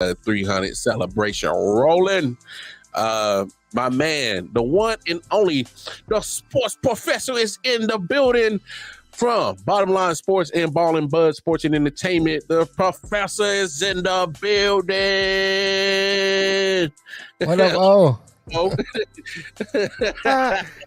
300 celebration rolling. My man, the one and only, the sports professor is in the building from Bottom Line Sports and Ball and Bud Sports and Entertainment. The professor is in the building. What up, oh?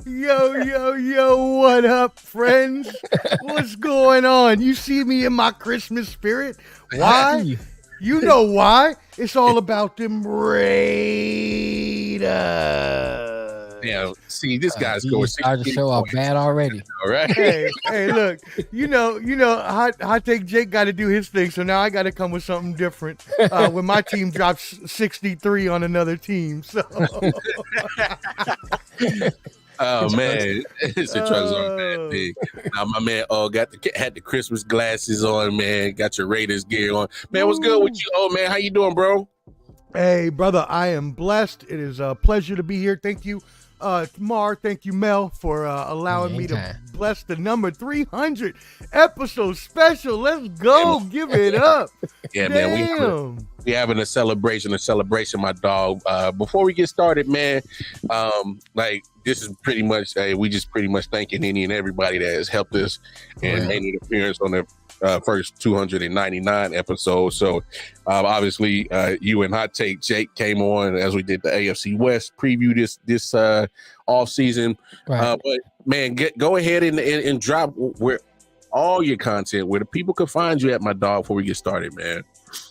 Yo, what up, friends? What's going on? You see me in my Christmas spirit? Why? You know why. It's all about them Raiders. Yeah, see, this guy's going. Started the show off bad already. All right. Hey, look, you know, Hot Take Jake got to do his thing, so now I got to come with something different when my team drops 63 on another team. So. Oh man, it's a truck's on that big. Now my man, had the Christmas glasses on, man. Got your Raiders gear on, man. What's good with you, man? How you doing, bro? Hey, brother, I am blessed. It is a pleasure to be here. Thank you, Mar. Thank you, Mel, for allowing me to bless the number 300 episode special. Let's go, give it up. Yeah, damn. Man, we having a celebration, my dog. Before we get started, man, this is pretty much, we just pretty much thanking any and everybody that has helped us and made an appearance on the first 299 episodes. So obviously you and Hot Take Jake came on as we did the AFC West preview this off season. Right. But man, go ahead and drop where all your content, where the people can find you at, my dog, before we get started, man.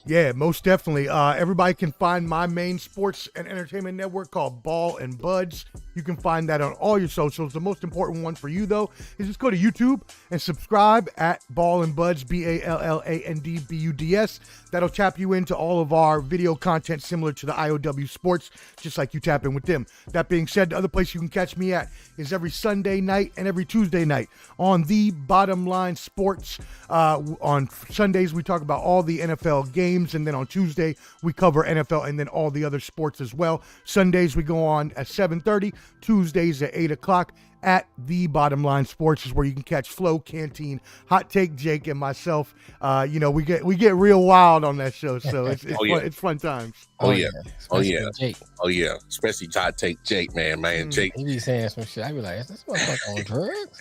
Yeah, most definitely. Everybody can find my main sports and entertainment network called Ball and Buds. You can find that on all your socials. The most important one for you, though, is just go to YouTube and subscribe at Ball and Buds, BALLANDBUDS. That'll tap you into all of our video content similar to the I.O.W. Sports, just like you tap in with them. That being said, the other place you can catch me at is every Sunday night and every Tuesday night on the Bottom Line Sports. On Sundays, we talk about all the NFL games, and then on Tuesday, we cover NFL and then all the other sports as well. Sundays, we go on at 7:30. Tuesdays at 8 o'clock at the Bottom Line Sports is where you can catch Flo, Canteen, Hot Take Jake, and myself. We get real wild on that show, so it's fun, it's fun times. Oh yeah, especially Hot Take Jake, man. Jake, he be saying some shit. I be like, is this motherfucker on drugs?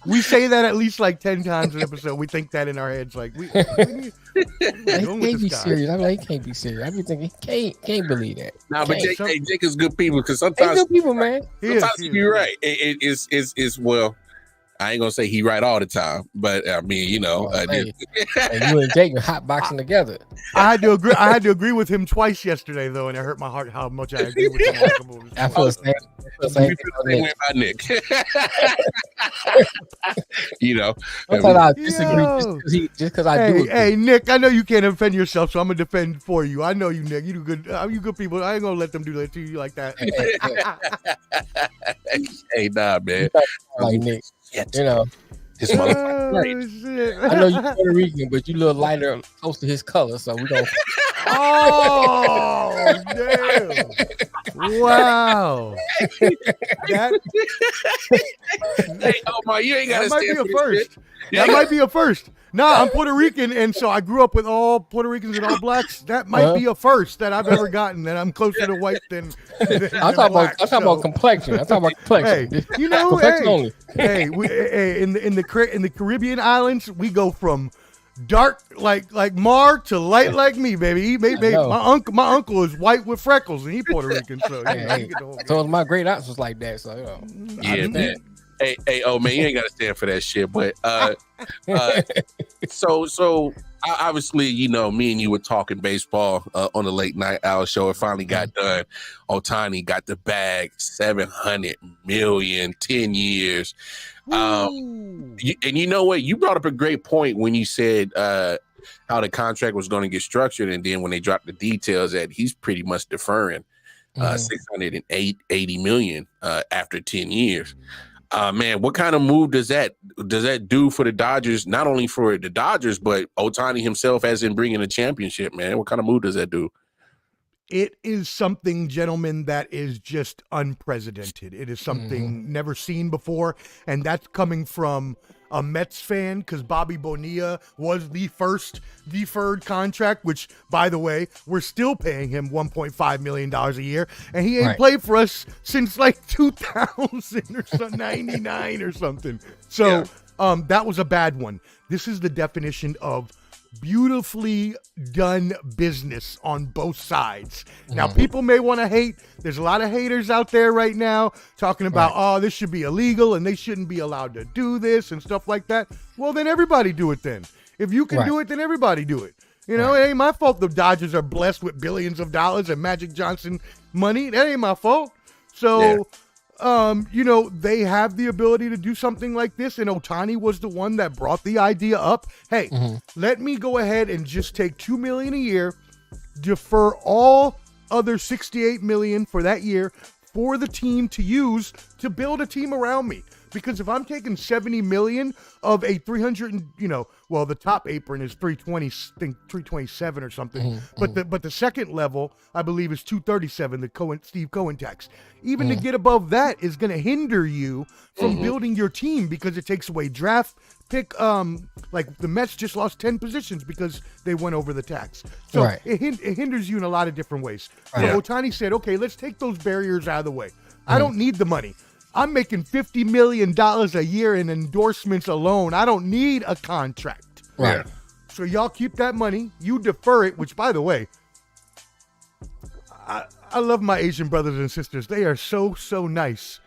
We say that at least like 10 times an episode. We think that in our heads, like he can't be serious. I'm like, he can't be serious. I be thinking he can't believe that. Nah, but Jake is good people, because sometimes good people, man. Sometimes he be right. It's well, I ain't gonna say he right all the time, but I mean, you know, and you and Jake are hot boxing together. I had to agree with him twice yesterday, though, and it hurt my heart how much I agree with him. I feel the same way about Nick. You know, sometimes I disagree just because I do. Hey, Nick, I know you can't defend yourself, so I'm gonna defend for you. I know you, Nick. You do good. You good people. I ain't gonna let them do that to you like that. Hey, nah, man. Like Nick. You know, his motherfucker. Right. I know you're Puerto Rican, but you a little lighter, close to his color, so we don't. Oh, damn! Wow. Hey, Omar, you ain't got to stand for first. That might be a first. Nah, I'm Puerto Rican, and so I grew up with all Puerto Ricans and all blacks. That might be a first that I've ever gotten. That I'm closer to white than I'm talking about complexion. I'm talking about complexion. Hey, you know, complexion only. In the Caribbean islands, we go from dark like Mar to light like me, baby. My uncle is white with freckles, and he Puerto Rican. So so my great aunts was like that. So you know. Yeah, man. Hey, oh man, you ain't gotta stand for that shit. But so obviously, you know, me and you were talking baseball on the late night owl show. It finally got done. Ohtani got the bag, $700 million, 10 years. And you know what? You brought up a great point when you said how the contract was going to get structured, and then when they dropped the details, that he's pretty much deferring $680 million after 10 years. Man, what kind of move does that do for the Dodgers? Not only for the Dodgers, but Ohtani himself, as in bringing a championship. Man, what kind of move does that do? It is something, gentlemen, that is just unprecedented. It is something never seen before, and that's coming from a Mets fan because Bobby Bonilla was the first deferred contract, which, by the way, we're still paying him $1.5 million a year, and he ain't played for us since like 2000 or something, 99 or something. So that was a bad one. This is the definition of beautifully done business on both sides. Now, people may want to hate. There's a lot of haters out there right now talking about, oh, this should be illegal and they shouldn't be allowed to do this and stuff like that. Well, then everybody do it then. If you can do it, then everybody do it. You know, it ain't my fault the Dodgers are blessed with billions of dollars and Magic Johnson money. That ain't my fault. So, you know, they have the ability to do something like this, and Ohtani was the one that brought the idea up. Hey, let me go ahead and just take $2 million a year, defer all other $68 million for that year for the team to use to build a team around me. Because if I'm taking $70 million of a 300, well, the top apron is 320, I think 327 or something. But the second level, I believe, is 237. The Steve Cohen tax. Even to get above that is going to hinder you from building your team because it takes away draft pick. Like the Mets just lost 10 positions because they went over the tax. So it hinders you in a lot of different ways. So Ohtani said, okay, let's take those barriers out of the way. I don't need the money. I'm making $50 million a year in endorsements alone. I don't need a contract. Right. So y'all keep that money. You defer it, which, by the way, I love my Asian brothers and sisters. They are so, so nice.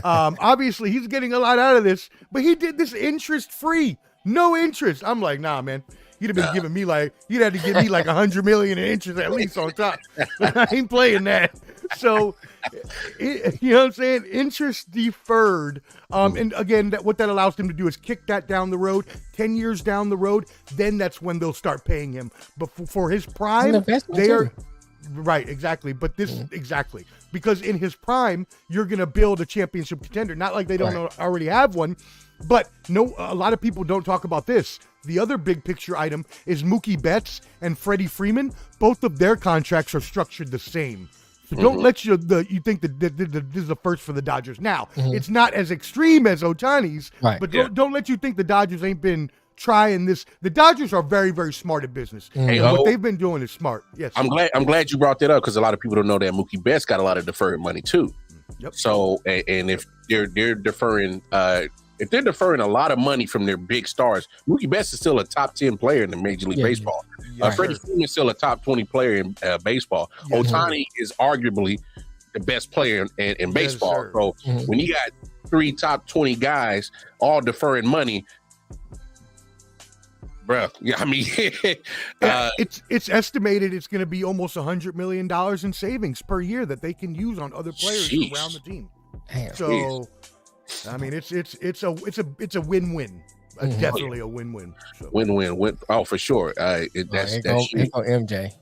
Obviously, he's getting a lot out of this, but he did this interest-free. No interest. I'm like, nah, man. You'd have been giving me you'd have to give me like $100 million in interest at least on top. I ain't playing that. So, you know what I'm saying? Interest deferred. And again, what that allows them to do is kick that down the road, 10 years down the road. Then that's when they'll start paying him. But for his prime, they are right. Exactly. But this exactly because in his prime, you're going to build a championship contender. Not like they don't already have one. But a lot of people don't talk about this. The other big picture item is Mookie Betts and Freddie Freeman. Both of their contracts are structured the same. So don't let you think that this is the first for the Dodgers. Now, it's not as extreme as Ohtani's, but don't let you think the Dodgers ain't been trying this. The Dodgers are very, very smart at business. And what they've been doing is smart. Yes. I'm glad you brought that up because a lot of people don't know that Mookie Betts got a lot of deferred money too. Yep. So, and if they're deferring if they're deferring a lot of money from their big stars, Mookie Betts is still a top 10 player in the Major League Baseball. Freddie Freeman is still a top 20 player in baseball. Ohtani is arguably the best player in baseball. So when you got 3 top 20 guys all deferring money, bro, I mean, it's estimated it's going to be almost $100 million in savings per year that they can use on other players around the team. So. I mean, it's a win-win. Definitely a win-win. So. Win-win. Oh, for sure. That's huge. MJ.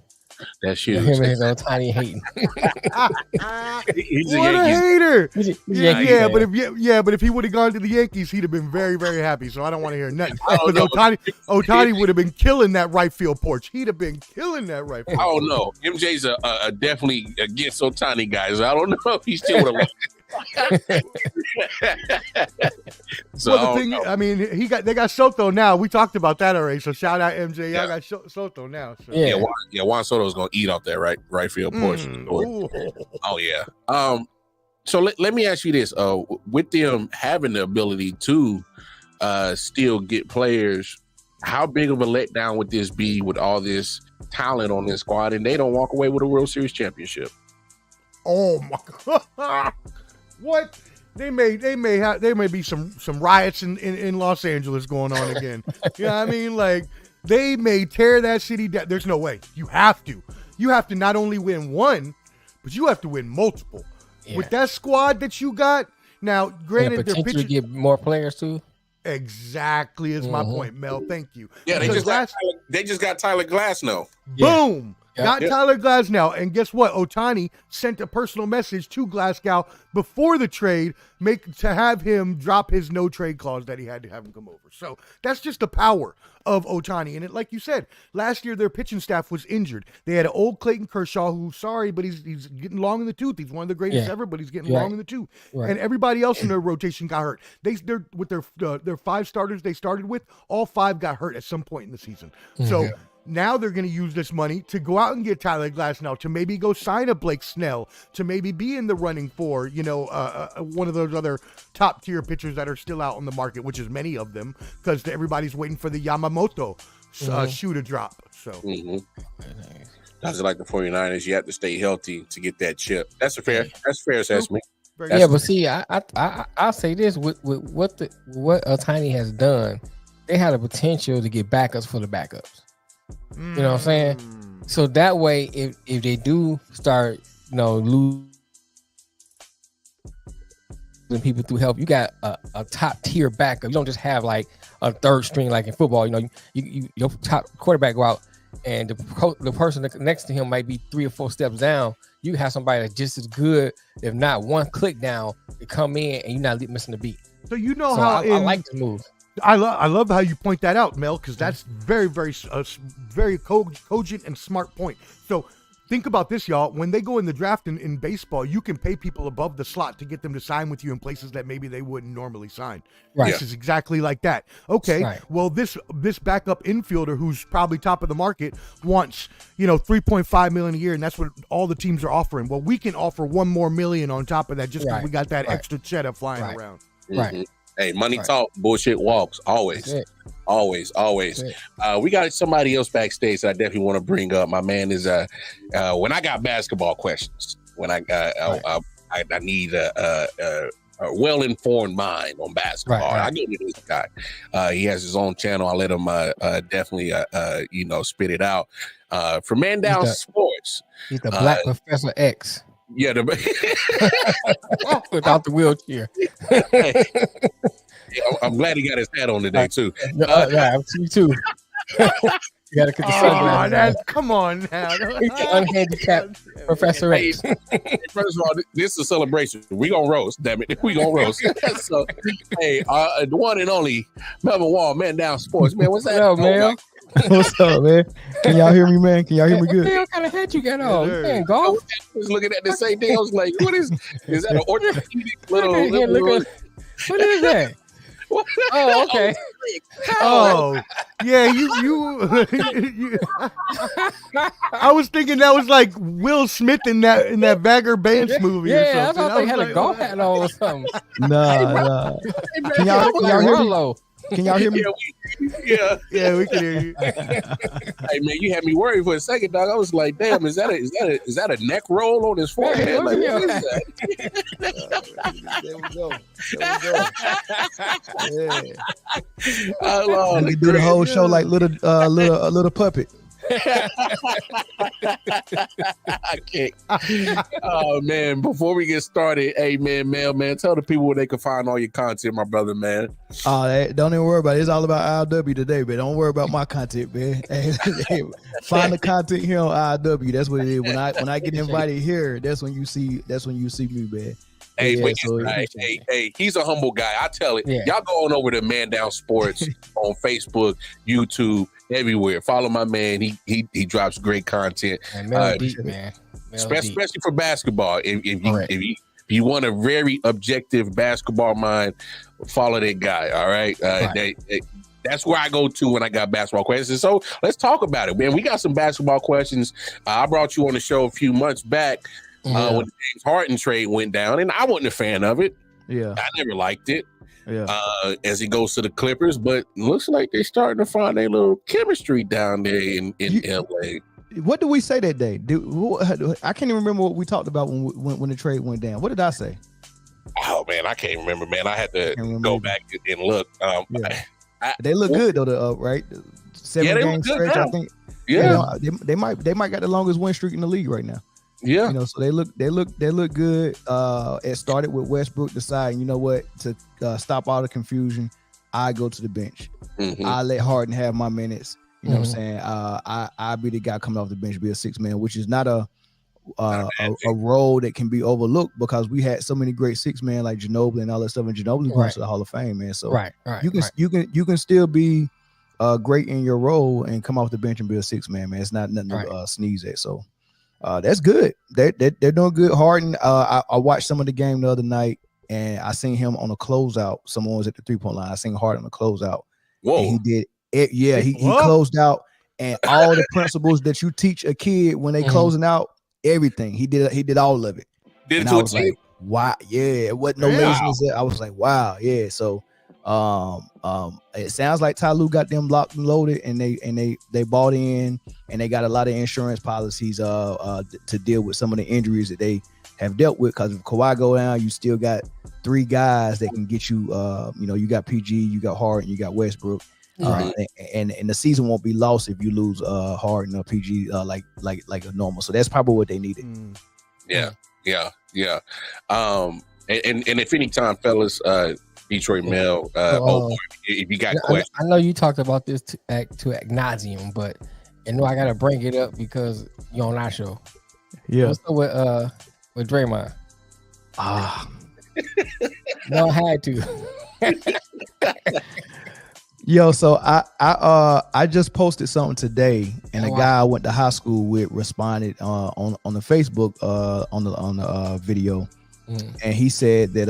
That's huge. Him and his old tiny hating. What a hater! But if he would have gone to the Yankees, he'd have been very, very happy. So I don't want to hear nothing. Because Ohtani would have been killing that right field porch. He'd have been killing that right field. I don't know. MJ's a definitely against Ohtani guys. I don't know if he still would have. So well, the thing, I mean, they got Soto now. We talked about that already. So shout out MJ. I got Soto now. So. Juan Soto's gonna eat off that right field portion. Oh yeah. So let me ask you this: with them having the ability to still get players, how big of a letdown would this be with all this talent on this squad, and they don't walk away with a World Series championship? Oh my God. What they may be some riots in Los Angeles going on again. You know what I mean? Like they may tear that city down. There's no way. You have to not only win one, but you have to win multiple. Yeah. With that squad that you got now, granted, they're pitching to get more players too. Exactly is my point, Mel. Thank you. Yeah, they just got Tyler Glasnow. Boom. Got Tyler Glasnow, and guess what? Ohtani sent a personal message to Glasgow before the trade, to have him drop his no trade clause that he had to have him come over. So that's just the power of Ohtani. And like you said, last year their pitching staff was injured. They had an old Clayton Kershaw, who's sorry, but he's getting long in the tooth. He's one of the greatest ever, but he's getting long in the tooth. Right. And everybody else in their rotation got hurt. They're with their 5 starters they started with, all 5 got hurt at some point in the season. So now they're going to use this money to go out and get Tyler Glasnow, to maybe go sign a Blake Snell, to maybe be in the running for, one of those other top tier pitchers that are still out on the market, which is many of them, because everybody's waiting for the Yamamoto shoe to drop. So, Guys like the 49ers, you have to stay healthy to get that chip. That's a fair assessment. But see, I'll say this: with what Ohtani has done, they had a potential to get backups for the backups. You know what I'm saying? So that way, if they do start, losing people through help, you got a top tier backup. You don't just have like a third string like in football. Your top quarterback go out, and the person next to him might be 3 or 4 steps down. You have somebody that's just as good, if not one click down, to come in, and you're not missing the beat. So how I like this move. I love how you point that out, Mel, because that's very, very, very cogent and smart point. So think about this, y'all. When they go in the draft in baseball, you can pay people above the slot to get them to sign with you in places that maybe they wouldn't normally sign. Right. This is exactly like that. Okay, well, this backup infielder who's probably top of the market wants, $3.5 million a year, and that's what all the teams are offering. Well, we can offer $1 more million on top of that just because we got that extra cheddar flying around. Right. Hey, money talk, bullshit walks. Always. We got somebody else backstage that I definitely want to bring up. My man is when I got basketball questions, when I need a well-informed mind on basketball. I go to this guy. He has his own channel. I let him definitely spit it out. For Man Down Sports. He's the Black Professor X. Yeah, without the wheelchair. I'm glad he got his hat on today too. Me too. You gotta get the sunglasses. Come on now. He's the unhandicapped Professor X. First of all, this is a celebration. We gonna roast, damn it. We gonna roast. So, hey, the one and only Melvin Wall, Man Down Sports. Man, what's that? Up, man? What's up, man? Can y'all hear me, man? Can y'all hear me good? What kind of hat you got on? You can't golf. I was looking at the same thing. I was like, what is that an orthopedic little what is that? Oh, okay. Oh, yeah, you I was thinking that was like Will Smith in that Bagger Bands movie or something. I thought they had a golf hat on or something. Nah. Can y'all hear me? Can y'all hear me? Yeah, we can hear you. Hey man, you had me worried for a second, dog. I was like, damn, is that a neck roll on his forehead? Like, what is that? There we go. Yeah. Let me do the whole show like little puppet. I can't. Oh man, before we get started, hey man, Mel, man, tell the people where they can find all your content, my brother, man. Don't even worry about it. It's all about I.O.W. today, man. Don't worry about my content, man. Hey, find the content here on I.O.W. That's what it is. When I get invited here, that's when you see me, man. Hey, hey, he's a humble guy. I tell it. Yeah. Y'all go on over to Man Down Sports on Facebook, YouTube, everywhere. Follow my man. He drops great content. Man. Especially for basketball. If you want a very objective basketball mind, follow that guy. All right. That's where I go to when I got basketball questions. So let's talk about it, man. We got some basketball questions. I brought you on the show a few months back. When the James Harden trade went down, and I wasn't a fan of it. Yeah, I never liked it. Yeah, as he goes to the Clippers, but looks like they're starting to find a little chemistry down there in LA. What did we say that day? I can't even remember what we talked about when the trade went down. What did I say? Oh man, I can't remember, man. I had to go back and look. They look good though, right? 7 game stretch, I think. Yeah, they might got the longest win streak in the league right now. Yeah, so they look good. It started with Westbrook deciding, you know what, to stop all the confusion, I go to the bench. I let Harden have my minutes, You know what I'm saying? I be the guy coming off the bench, be a 6-man, which is not a role that can be overlooked because we had so many great 6-man like Ginobili and all that stuff, and Ginobili's going to the Hall of Fame, man. So you can still be great in your role and come off the bench and be a 6-man, man. It's not nothing to sneeze at. So that's good. They're doing good. Harden, I watched some of the game the other night, and I seen him on a closeout. Someone was at the 3-point line. I seen Harden on a closeout. Whoa. And he did it. Yeah, he closed out, and all the principles that you teach a kid when they closing out, everything. He did all of it. Did and it to I a was team? like, wow, yeah, it wasn't no laziness there. I was like, wow, yeah. So it sounds like Ty Lue got them locked and loaded, and they bought in, and they got a lot of insurance policies to deal with some of the injuries that they have dealt with. Because if Kawhi go down, you still got 3 guys that can get you. You got PG, you got Harden, you got Westbrook, and the season won't be lost if you lose Harden or PG like a normal. So that's probably what they needed. Yeah. And if any time, fellas, Detroit Mel, if you got questions, I know you talked about this to ad nauseum, but I got to bring it up because you're on our show. Yeah. What's up with Draymond? No, I had to. Yo, so I just posted something today, and a guy I went to high school with responded on the Facebook on the video, and he said that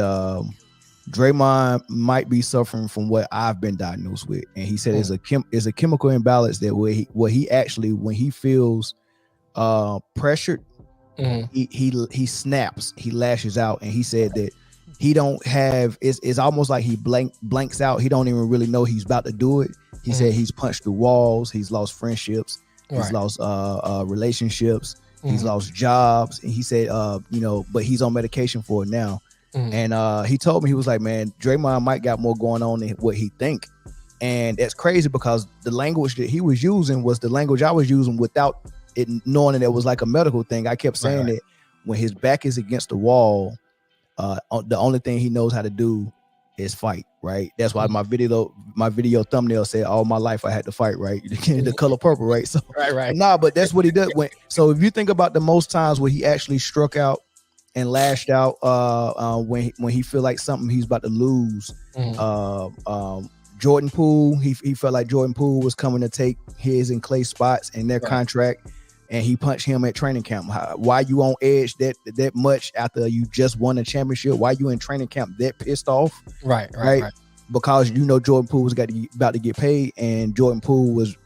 Draymond might be suffering from what I've been diagnosed with, and he said it's a chemical imbalance that where he actually, when he feels pressured, he snaps, he lashes out, and he said that he don't have, it's almost like he blanks out. He don't even really know he's about to do it. He said he's punched through walls, he's lost friendships, he's lost relationships, he's lost jobs, and he said but he's on medication for it now. And he told me, he was like, man, Draymond might got more going on than what he think. And that's crazy because the language that he was using was the language I was using without it knowing that it was like a medical thing. I kept saying that when his back is against the wall, the only thing he knows how to do is fight, right? That's why my video thumbnail said all my life I had to fight, right? The color purple, right? So but that's what he does. So if you think about the most times where he actually struck out and lashed out when he feel like something he's about to lose. Jordan Poole, he felt like Jordan Poole was coming to take his and Clay's spots in their contract, and he punched him at training camp. Why you on edge that much after you just won a championship? Why you in training camp that pissed off? Right. Because Jordan Poole was about to get paid, and Jordan Poole was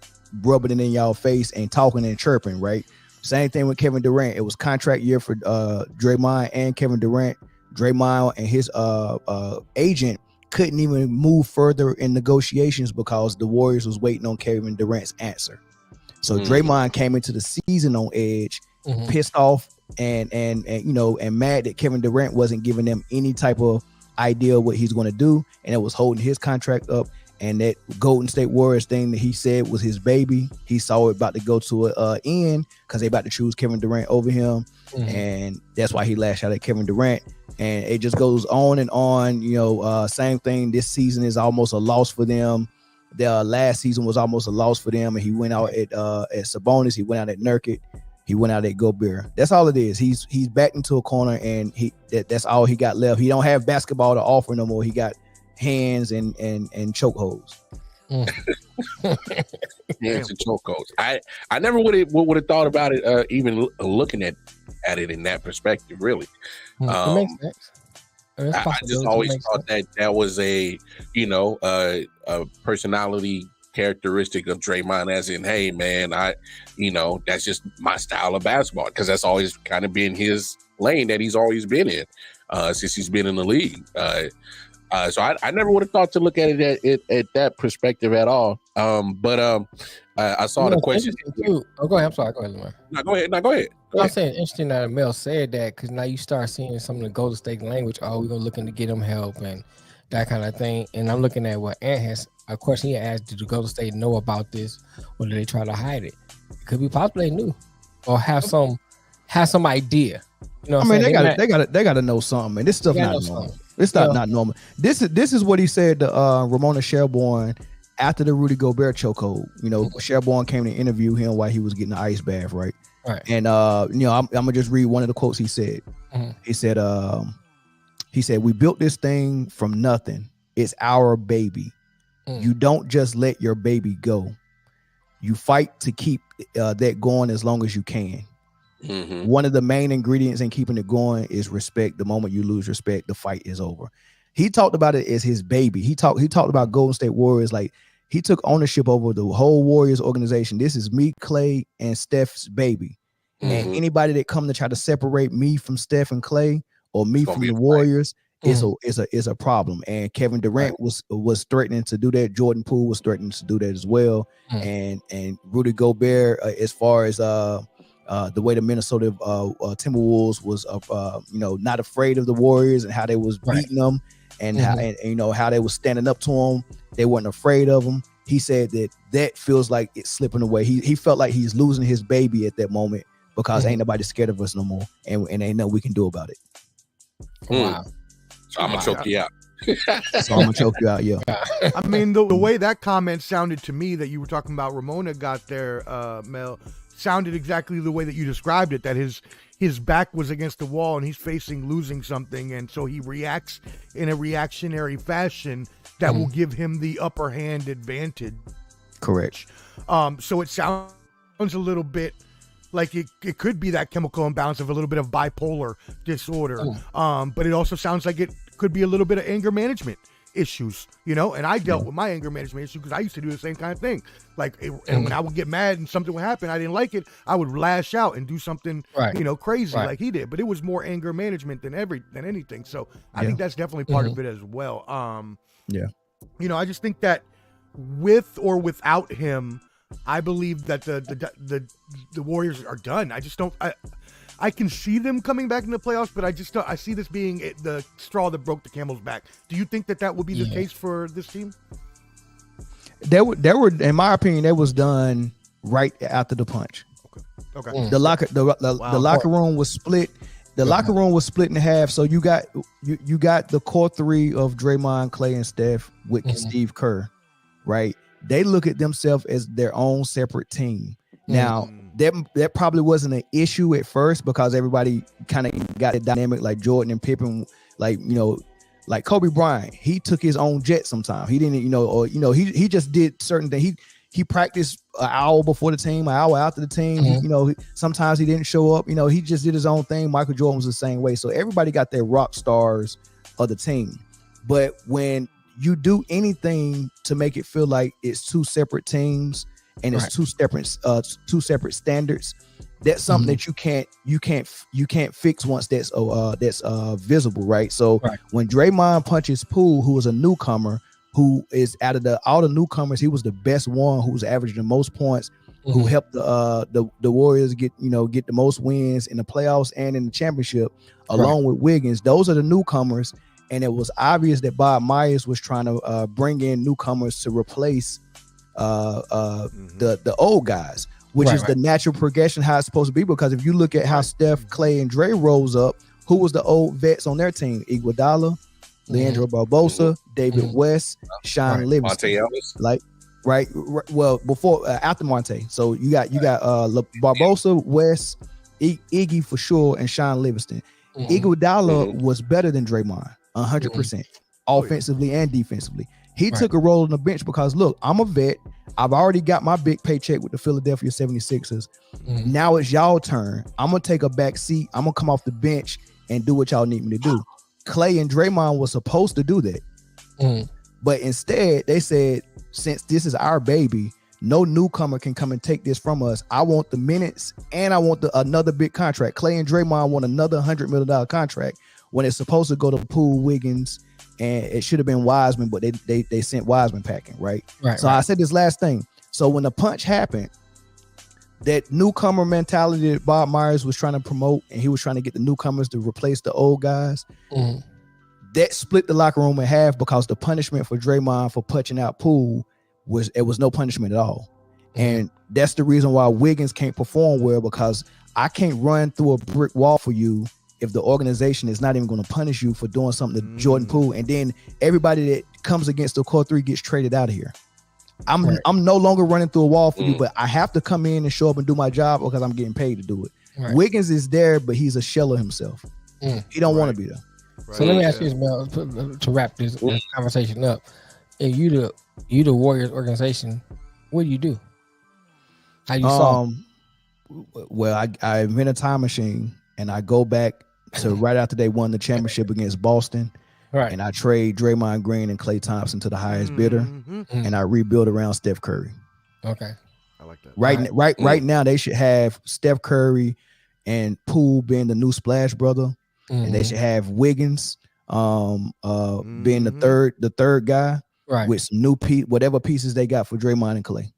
rubbing it in y'all face and talking and chirping, right? Same thing with Kevin Durant. It was contract year for Draymond and Kevin Durant. Draymond and his agent couldn't even move further in negotiations because the Warriors was waiting on Kevin Durant's answer. So Draymond came into the season on edge, pissed off and mad that Kevin Durant wasn't giving them any type of idea what he's going to do, and it was holding his contract up. And that Golden State Warriors thing that he said was his baby, he saw it about to go to an end because they about to choose Kevin Durant over him. And that's why he lashed out at Kevin Durant. And it just goes on and on. Same thing. This season is almost a loss for them. Their last season was almost a loss for them. And he went out at Sabonis. He went out at Nurkic. He went out at Gobert. That's all it is. He's backed into a corner, and that's all he got left. He don't have basketball to offer no more. He got hands and chokeholds. Hands and chokeholds. I never would have thought about it, even looking at it in that perspective. Really, it makes sense. I just always thought that was a personality characteristic of Draymond, as in, hey man, that's just my style of basketball, because that's always kind of been his lane that he's always been in since he's been in the league. So I never would have thought to look at it at that perspective at all. But I saw the question. Too. Oh, go ahead. I'm sorry. Go ahead, Lamar. No, go ahead. I'm saying interesting that Mel said that, because now you start seeing some of the Golden State language. Oh, we're gonna looking to get him help and that kind of thing. And I'm looking at what Ant has a question he asked: did the Golden State know about this, or did they try to hide it? Could be possibly they knew, or have some idea. They got to know something, man. This stuff not normal. It's not normal. This is what he said to Ramona Shelbourne after the Rudy Gobert chokehold, Sherborne came to interview him while he was getting the ice bath, right? Right. And I'm gonna just read one of the quotes he said. He said, "We built this thing from nothing. It's our baby. You don't just let your baby go. You fight to keep that going as long as you can. One of the main ingredients in keeping it going is respect. The moment you lose respect, the fight is over." He talked about it as his baby. He talked about Golden State Warriors like he took ownership over the whole Warriors organization. This is me, Clay, and Steph's baby. And anybody that come to try to separate me from Steph and Clay or me from the Warriors is a problem. And Kevin Durant was threatening to do that. Jordan Poole was threatening to do that as well. And Rudy Gobert, as far as the way the Minnesota Timberwolves was not afraid of the Warriors and how they was beating them and how they was standing up to them. They weren't afraid of them. He said that feels like it's slipping away. He felt like he's losing his baby at that moment because ain't nobody scared of us no more, and ain't nothing we can do about it. Wow. So I'm gonna choke you out. Yeah. I mean, the way that comment sounded to me that you were talking about Ramona got there, Mel, sounded exactly the way that you described it, that his back was against the wall and he's facing losing something, and so he reacts in a reactionary fashion that will give him the upper hand advantage. Correct. So it sounds a little bit like it could be that chemical imbalance of a little bit of bipolar disorder. But it also sounds like it could be a little bit of anger management issues, and I dealt with my anger management issue because I used to do the same kind of thing. And when I would get mad and something would happen, I didn't like it, I would lash out and do something, crazy like he did. But it was more anger management than anything. So I think that's definitely part of it as well. I just think that with or without him, I believe that the Warriors are done. I just don't. I can see them coming back in the playoffs, but I see this being the straw that broke the camel's back. Do you think that would be the case for this team? There were, in my opinion, that was done right after the punch. Okay. The locker room was split. The locker room was split in half. So you got the core three of Draymond, Clay, and Steph with Steve Kerr, right? They look at themselves as their own separate team. Now, that probably wasn't an issue at first because everybody kind of got a dynamic like Jordan and Pippen, like Kobe Bryant. He took his own jet sometimes. He didn't, he just did certain things. He practiced an hour before the team, an hour after the team. Sometimes he didn't show up. He just did his own thing. Michael Jordan was the same way. So everybody got their rock stars of the team. But when you do anything to make it feel like it's two separate teams and it's two separate standards, that's something that you can't fix once that's visible, right? So when Draymond punches Poole, who was a newcomer, who is out of all the newcomers, he was the best one, who was averaging the most points, who helped the Warriors get the most wins in the playoffs and in the championship, along with Wiggins. Those are the newcomers, and it was obvious that Bob Myers was trying to bring in newcomers to replace the old guys, which is the natural progression how it's supposed to be. Because if you look at how Steph, Clay, and Dre rose up, who was the old vets on their team? I.O.W, Leandro Barbosa, David West, Sean Livingston, well before after Monte. So you got Barbosa, West, Iggy for sure, and Sean Livingston. I.O.W was better than Draymond 100% offensively and defensively. He took a role on the bench because, look, I'm a vet. I've already got my big paycheck with the Philadelphia 76ers. Now it's y'all turn. I'm going to take a back seat. I'm going to come off the bench and do what y'all need me to do. Clay and Draymond was supposed to do that. But instead, they said, since this is our baby, no newcomer can come and take this from us. I want the minutes and I want another big contract. Clay and Draymond want another $100 million contract when it's supposed to go to Poole, Wiggins, and it should have been Wiseman, but they sent Wiseman packing, right? I said this last thing. So when the punch happened, that newcomer mentality that Bob Myers was trying to promote, and he was trying to get the newcomers to replace the old guys, that split the locker room in half because the punishment for Draymond for punching out Poole was no punishment at all. And that's the reason why Wiggins can't perform well, because I can't run through a brick wall for you if the organization is not even going to punish you for doing something to Jordan Poole, and then everybody that comes against the core three gets traded out of here. I'm no longer running through a wall for you, but I have to come in and show up and do my job because I'm getting paid to do it. Right. Wiggins is there, but he's a shell of himself. He don't want to be there. Right. So let me ask you this, Mel, to wrap this conversation up. If you the Warriors organization, what do you do? How you solve? Well, I invent a time machine and I go back to right after they won the championship against Boston. Right. And I trade Draymond Green and Klay Thompson to the highest bidder, and I rebuild around Steph Curry. Okay. I like that. Right now, they should have Steph Curry and Poole being the new Splash brother, and they should have Wiggins being the third guy, right, with some new whatever pieces they got for Draymond and Klay.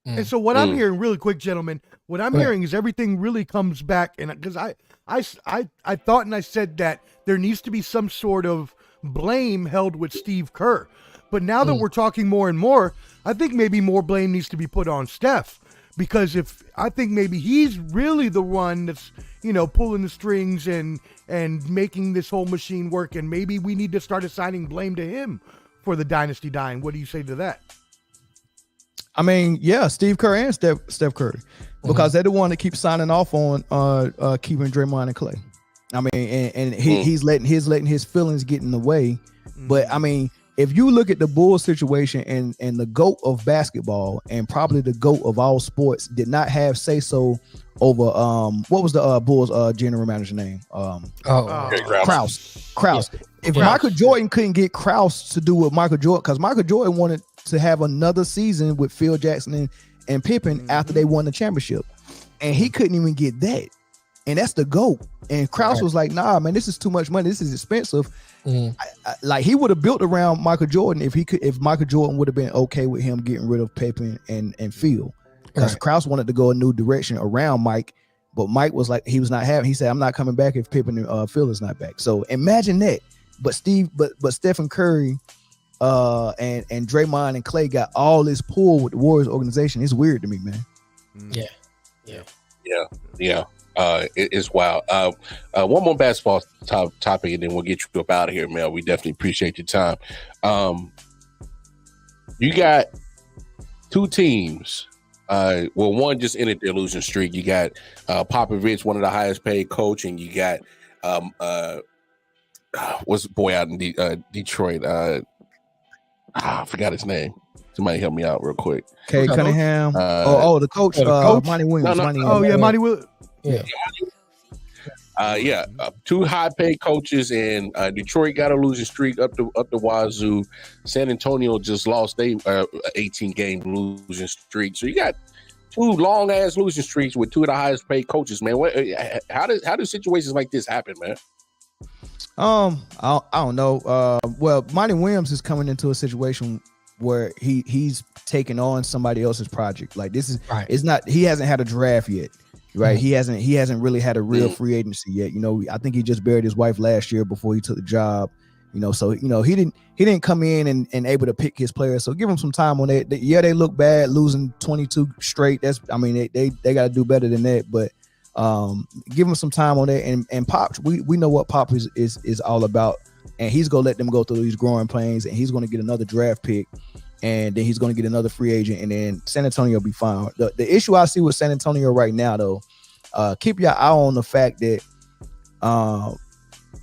And so what I'm hearing, really quick, gentlemen, what I'm hearing is everything really comes back, and because I thought and I said that there needs to be some sort of blame held with Steve Kerr, but now that we're talking more and more, I think maybe more blame needs to be put on Steph, because I think maybe he's really the one that's pulling the strings and making this whole machine work, and maybe we need to start assigning blame to him for the dynasty dying. What do you say to that? I mean, yeah, Steve Kerr and Steph Curry, because they're the one that keep signing off on keeping Draymond and Klay. I mean, and he's letting his feelings get in the way. But I mean, if you look at the Bulls situation and the GOAT of basketball and probably the GOAT of all sports did not have say so over what was the Bulls general manager name? Krause. Yeah. If Michael Jordan couldn't get Krause to do what Michael Jordan, because Michael Jordan wanted to have another season with Phil Jackson and Pippen after they won the championship, and he couldn't even get that, and that's the GOAT. And Krause was like, "Nah, man, this is too much money. This is expensive." Like he would have built around Michael Jordan if Michael Jordan would have been okay with him getting rid of Pippen and Phil, because Krause wanted to go a new direction around Mike, but Mike was like, he was not having. He said, "I'm not coming back if Pippen and Phil is not back." So imagine that. But Stephen Curry and Draymond and Klay got all this pull with the Warriors organization. It's weird to me, man. Yeah. It's wild. One more basketball topic, and then we'll get you up out of here, Mel. We definitely appreciate your time. You got two teams. One just ended their losing streak. You got Popovich, one of the highest paid coach, and you got what's the boy out in Detroit? I forgot his name. Somebody help me out real quick. Kay Cunningham. The coach. Monty Williams. Monty Williams. Two high-paid coaches, and Detroit got a losing streak up the wazoo. San Antonio just lost a 18-game losing streak. So you got two long-ass losing streaks with two of the highest-paid coaches, man. How do situations like this happen, man? I don't know. Well, Monty Williams is coming into a situation where he's taking on somebody else's project. Like this is it's not. He hasn't had a draft yet. Right, he hasn't really had a real free agency yet. I think he just buried his wife last year before he took the job. So he didn't come in and able to pick his players. So give him some time on that. Yeah, they look bad losing 22 straight. They got to do better than that. But give him some time on that. And Pop, we know what Pop is all about. And he's gonna let them go through these growing pains. And he's gonna get another draft pick. And then he's going to get another free agent, and then San Antonio will be fine. The issue I see with San Antonio right now, though, keep your eye on the fact that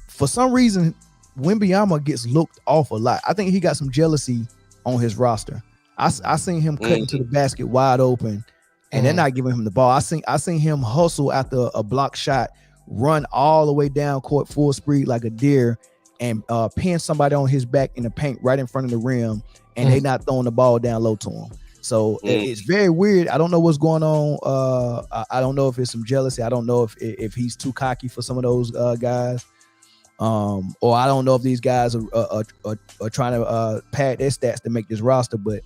for some reason, Wembanyama gets looked off a lot. I think he got some jealousy on his roster. I seen him cutting to the basket wide open, and they're not giving him the ball. I seen him hustle after a block shot, run all the way down court full speed like a deer, and pin somebody on his back in the paint right in front of the rim. And they not throwing the ball down low to him. So it's very weird. I don't know what's going on. I don't know if it's some jealousy. I don't know if he's too cocky for some of those guys. Or I don't know if these guys are trying to pad their stats to make this roster. But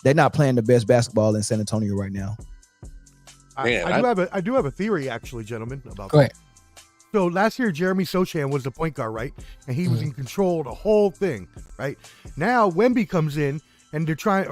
they're not playing the best basketball in San Antonio right now. I do have a theory, actually, gentlemen, about that. So last year, Jeremy Sochan was the point guard, right? And he was in control of the whole thing, right? Now Wemby comes in and they're trying,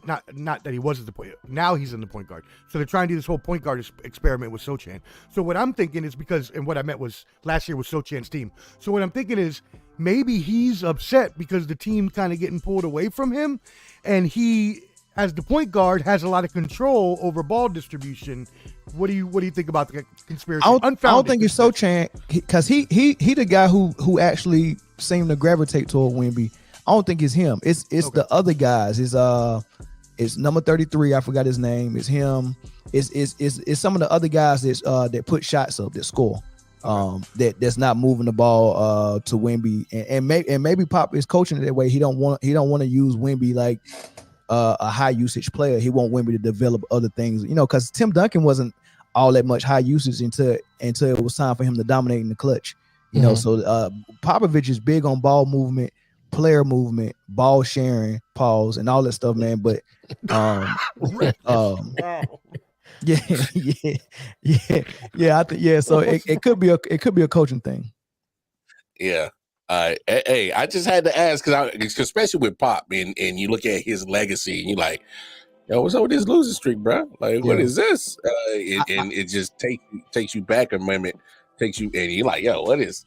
not that he wasn't the point. Now he's in the point guard. So they're trying to do this whole point guard experiment with Sochan. So what I'm thinking is and what I meant was last year was Sochan's team. So what I'm thinking is maybe he's upset because the team kind of getting pulled away from him, and he as the point guard, has a lot of control over ball distribution. What do you think about the conspiracy? I don't think it's so Chan, because he the guy who actually seemed to gravitate toward Wemby. I don't think it's him. It's the other guys. It's number 33. I forgot his name. It's him. It's some of the other guys that put shots up, that score. That's not moving the ball to Wemby, and maybe Pop is coaching it that way. He don't want to use Wemby like a high usage player. He want Wemby to develop other things, because Tim Duncan wasn't all that much high usage until it was time for him to dominate in the clutch. So Popovich is big on ball movement, player movement, ball sharing, pause, and all that stuff, man. But yeah. I think So it could be a coaching thing. Yeah. Hey, I just had to ask because especially with Pop, and you look at his legacy, and you're like, yo, what's up with this losing streak, bro? Like, what is this? It just takes you back a moment, and you're like, yo, what's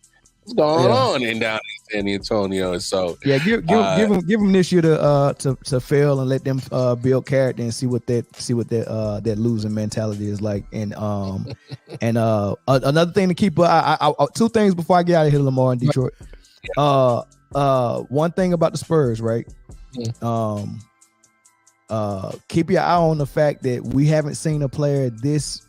going on in down in San Antonio? And so give him this year to fail and let them build character and see what that losing mentality is like. And another thing to keep two things before I get out of here, Lamar in Detroit. One thing about the Spurs, right? Keep your eye on the fact that we haven't seen a player this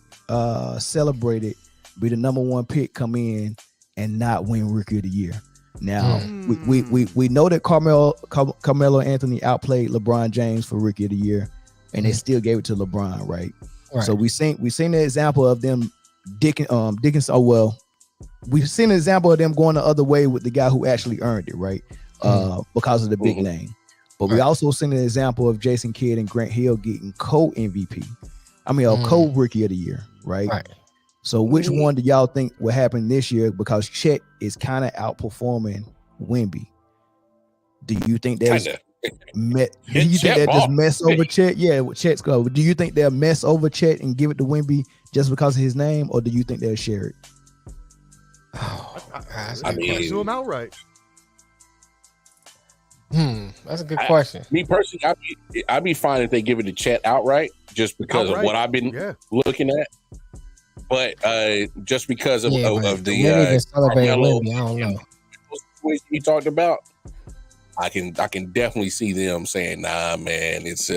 celebrated be the number one pick come in and not win Rookie of the Year. Now we know that Carmelo Anthony outplayed LeBron James for Rookie of the Year, and they still gave it to LeBron, right? So we seen the example of them we've seen an example of them going the other way with the guy who actually earned it, right? Because of the big name. But we also seen an example of Jason Kidd and Grant Hill getting co-MVP. Co-Rookie of the Year, right? So which one do y'all think will happen this year? Because Chet is kind of outperforming Wemby. Do you think there's just mess over Chet? Yeah, Chet's go. Do you think they'll mess over Chet and give it to Wemby just because of his name, or do you think they'll share it? I mean, to him outright. That's a good question. Me personally, I'd be fine if they give it to Chet outright, just because of what I've been looking at. But just because of the Carmelo, I don't know. You talked about, I can definitely see them saying, "Nah, man, it's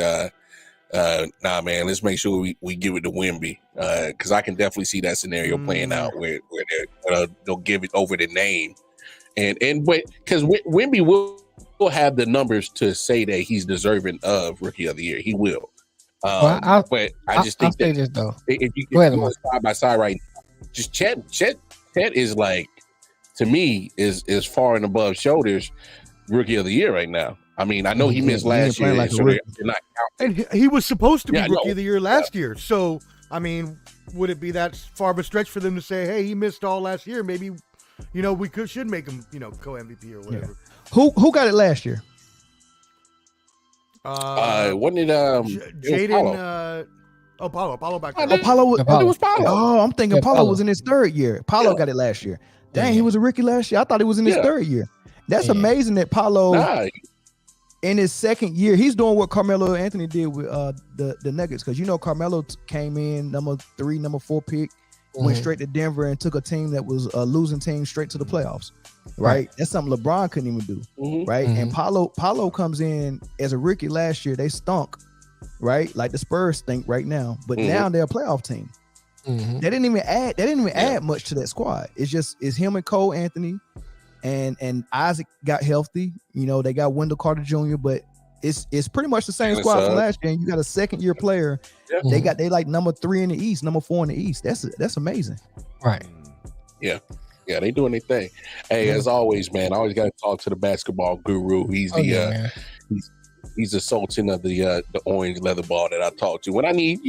let's make sure we give it to Wemby," because I can definitely see that scenario playing out where they'll give it over the name, but because Wemby will have the numbers to say that he's deserving of Rookie of the Year, he will. But I just think that this, though. If you go side by side right now, just Chet is like, to me, is far and above shoulders Rookie of the Year right now. I mean, I know he missed last year, and he was supposed to be Rookie of the Year last year. So, I mean, would it be that far of a stretch for them to say, "Hey, he missed all last year. Maybe, we should make him, co-MVP or whatever." Yeah. Who got it last year? Wasn't it Jaden? Paulo back there. It was Paulo. Oh, I'm thinking Paulo was in his third year. Paulo got it last year. Dang, he was a rookie last year. I thought he was in his third year. That's amazing that Paulo in his second year, he's doing what Carmelo Anthony did with the Nuggets, because Carmelo came in number 3, number 4 pick, went straight to Denver and took a team that was a losing team straight to the playoffs. Right? That's something LeBron couldn't even do. Right? And Paulo comes in as a rookie last year. They stunk, right? Like the Spurs stink right now, but now they're a playoff team. They didn't even add much to that squad. It's him and Cole Anthony, and Isaac got healthy. They got Wendell Carter Jr., but it's pretty much the same squad from last year. And you got a second year player. They like number 3 in the East, number 4 in the East. That's amazing. Right. Yeah. Yeah, they doing their thing. Hey, as always, man, I always got to talk to the basketball guru. He's he's the sultan of the orange leather ball that I talk to when I need,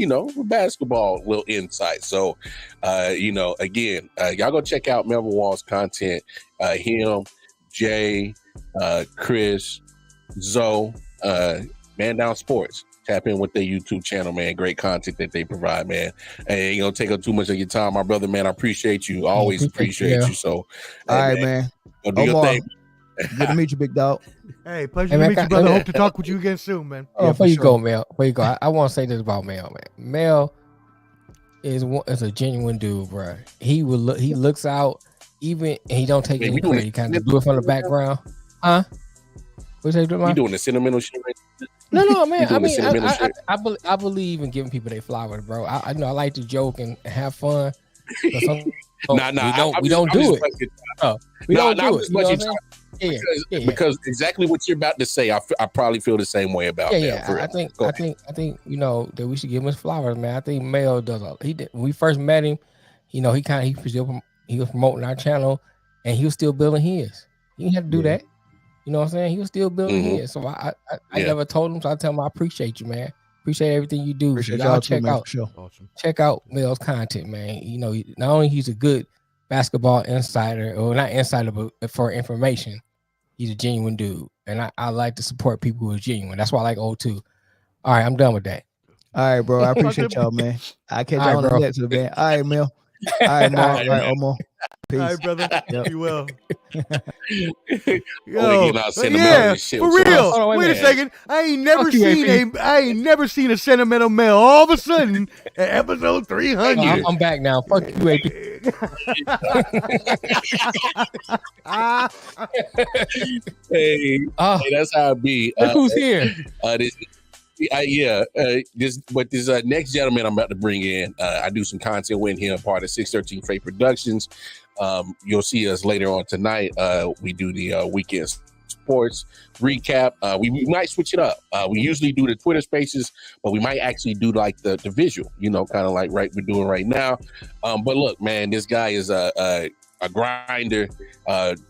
basketball little insight. So, again, y'all go check out Melvin Wall's content. Him, Jay, Chris, Zoe, Man Down Sports. Tap in with their YouTube channel, man. Great content that they provide, man. Hey, ain't gonna take up too much of your time, my brother, man. I appreciate you. Always appreciate you. So, all right, man. Go do your thing. Good to meet you, big dog. Hey, pleasure to meet you, brother. Hope to talk with you again soon, man. Oh, before you go, Mel. Before you go, I want to say this about Mel, man. Mel is a genuine dude, bro. He looks out, even and he don't take any credit. He kind of do it from the background, huh? What you doing? You doing the sentimental shit right now? No, man. I mean, I believe in giving people their flowers, bro. I know I like to joke and have fun. We don't do it. We don't do it. You know what I'm saying? Because exactly what you're about to say, I probably feel the same way about. I think that we should give him his flowers, man. I think Mel does. When we first met him, he was promoting our channel, and he was still building his. He didn't have to do that. You know what I'm saying? He was still building his. So I never told him. So I tell him I appreciate you, man. Appreciate everything you do. Y'all check out Mel's content, man. You know, not only he's a good basketball insider, or not insider, but for information, he's a genuine dude, and I like to support people who are genuine. That's why I like O2. All right, I'm done with that. All right, bro. I appreciate y'all, man. I catch y'all on the next event. All right, Mel. All right, Mel. All right, Omar. Peace. All right, brother. Yep. You will. Yo, for real. Wait a second. I ain't never seen a sentimental Mel. All of a sudden, at episode 300. I'm back now. Fuck you, AP. Hey, that's how it be. Who's here? This next gentleman I'm about to bring in, I do some content with him, part of 613 Freight Productions. You'll see us later on tonight. We do the weekend sports recap. We might switch it up. We usually do the Twitter Spaces, but we might actually do like the visual, kind of like we're doing right now. But look, man, this guy is a grinder,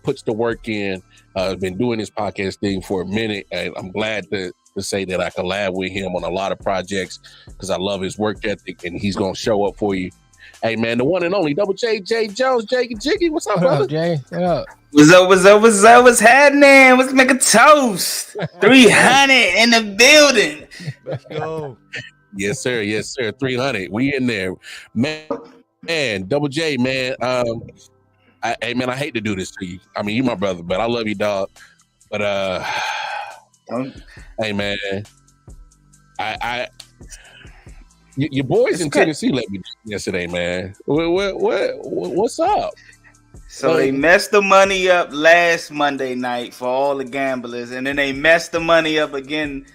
puts the work in, been doing this podcast thing for a minute, and I'm glad to say that I collab with him on a lot of projects because I love his work ethic, and he's gonna show up for you. Hey man, the one and only Double J Jones, Jake and Jiggy. What's up, brother? Jay? What up? What's up? What's happening? Let's make a toast. 300 in the building. Let's go. Yes, sir. 300. We in there, man. Double J, man. Hey man, I hate to do this to you. I mean, you my brother, but I love you, dog. But hey man, your boys in Tennessee let me yesterday, man. What's up? So they messed the money up last Monday night for all the gamblers, and then they messed the money up again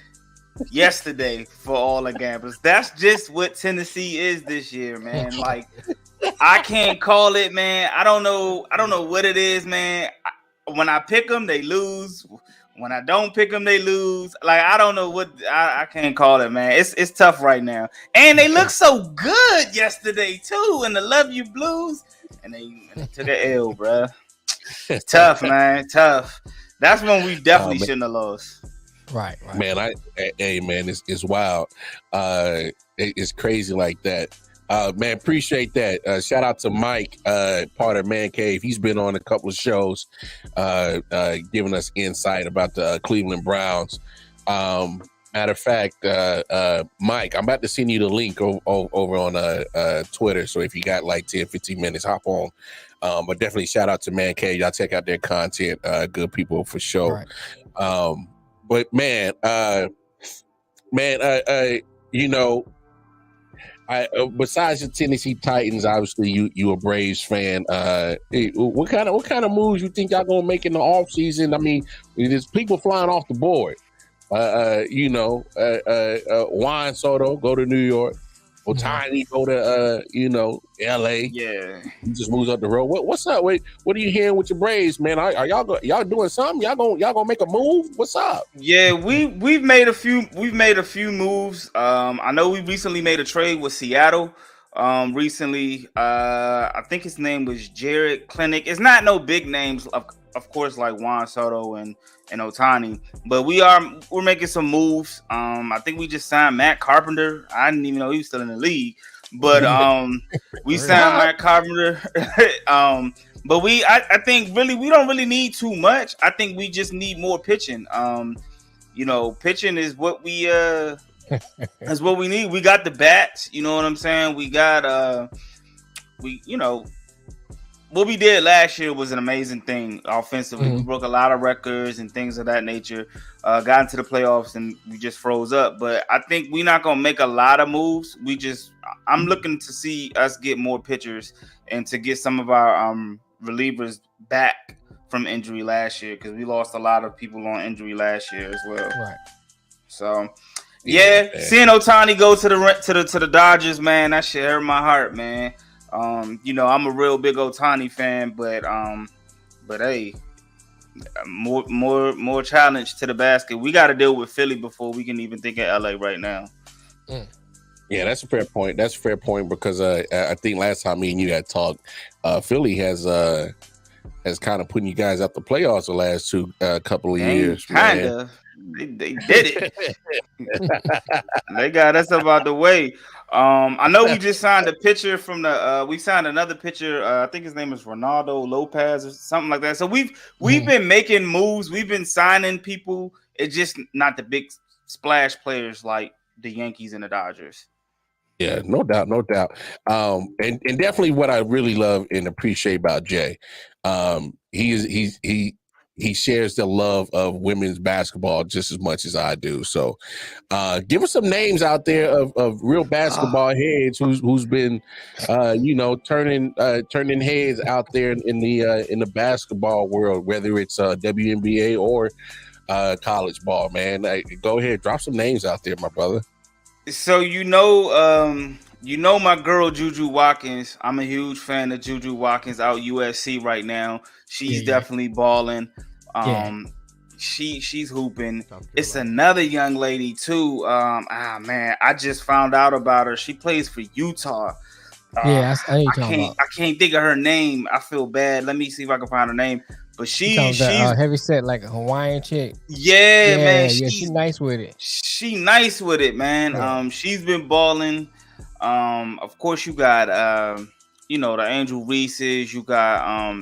yesterday for all the gamblers. That's just what Tennessee is this year, man. Like, I can't call it, man. I don't know what it is, man. When I pick them, they lose. When I don't pick them, they lose. Like, I don't know what I can't call it, man. It's tough right now. And they look so good yesterday too in the Love You Blues, and they took an L, bro. Tough, man. Tough. That's when we definitely shouldn't have lost. Right. Man, it's wild. It's crazy like that. Man, appreciate that. Shout out to Mike, part of Man Cave. He's been on a couple of shows, giving us insight about the Cleveland Browns. Matter of fact, Mike, I'm about to send you the link over on Twitter. So if you got like 10, 15 minutes, hop on. But definitely shout out to Man Cave. Y'all check out their content. Good people for sure. Right. But man, besides the Tennessee Titans, obviously you a Braves fan. What kind of moves you think y'all gonna make in the offseason? I mean, there's people flying off the board. Juan Soto go to New York. Ohtani go to LA. Yeah, he just moves up the road. What's up? What are you hearing with your Braves, man? Are y'all doing something? Y'all gonna make a move? What's up? Yeah, we've made a few moves. I know we recently made a trade with Seattle. Recently, I think his name was Jared Clinic. It's not no big names, of course, like Juan Soto and Ohtani, but we're making some moves. I think we just signed Matt Carpenter. I didn't even know he was still in the league, but we signed Matt Carpenter. But I think really we don't really need too much. I think we just need more pitching. Pitching is what we that's what we need. We got the bats. You know what I'm saying? We got what we did last year was an amazing thing offensively. Mm-hmm. We broke a lot of records and things of that nature. Got into the playoffs and we just froze up. But I think we're not gonna make a lot of moves. I'm looking to see us get more pitchers and to get some of our relievers back from injury last year, because we lost a lot of people on injury last year as well. Right. So seeing Ohtani go to the Dodgers, man, that shit hurt my heart, man. You know, I'm a real big Ohtani fan, but hey, more challenge to the basket. We got to deal with Philly before we can even think of LA right now. Yeah, that's a fair point. That's a fair point because I think last time me and you had talked, Philly has kind of putting you guys out the playoffs the last couple of years. Kind of. They did it. They got us about the way. I know we just signed a pitcher from the. We signed another pitcher. I think his name is Ronaldo Lopez or something like that. So we've been making moves. We've been signing people. It's just not the big splash players like the Yankees and the Dodgers. Yeah, no doubt. And definitely what I really love and appreciate about Jay, he shares the love of women's basketball just as much as I do. So give us some names out there of real basketball heads who's been turning heads out there in the basketball world, whether it's WNBA or college ball, man. Go ahead, drop some names out there, my brother. So you know my girl Juju Watkins. I'm a huge fan of Juju Watkins out USC right now. She's definitely balling. She's hooping. It's another young lady too. Man, I just found out about her. She plays for Utah. I can't think of her name. I feel bad. Let me see if I can find her name. But she's heavy set, like a Hawaiian chick. Yeah, man. She's nice with it. She nice with it, man. Yeah. She's been balling. Of course, you got the Angel Reese's. You got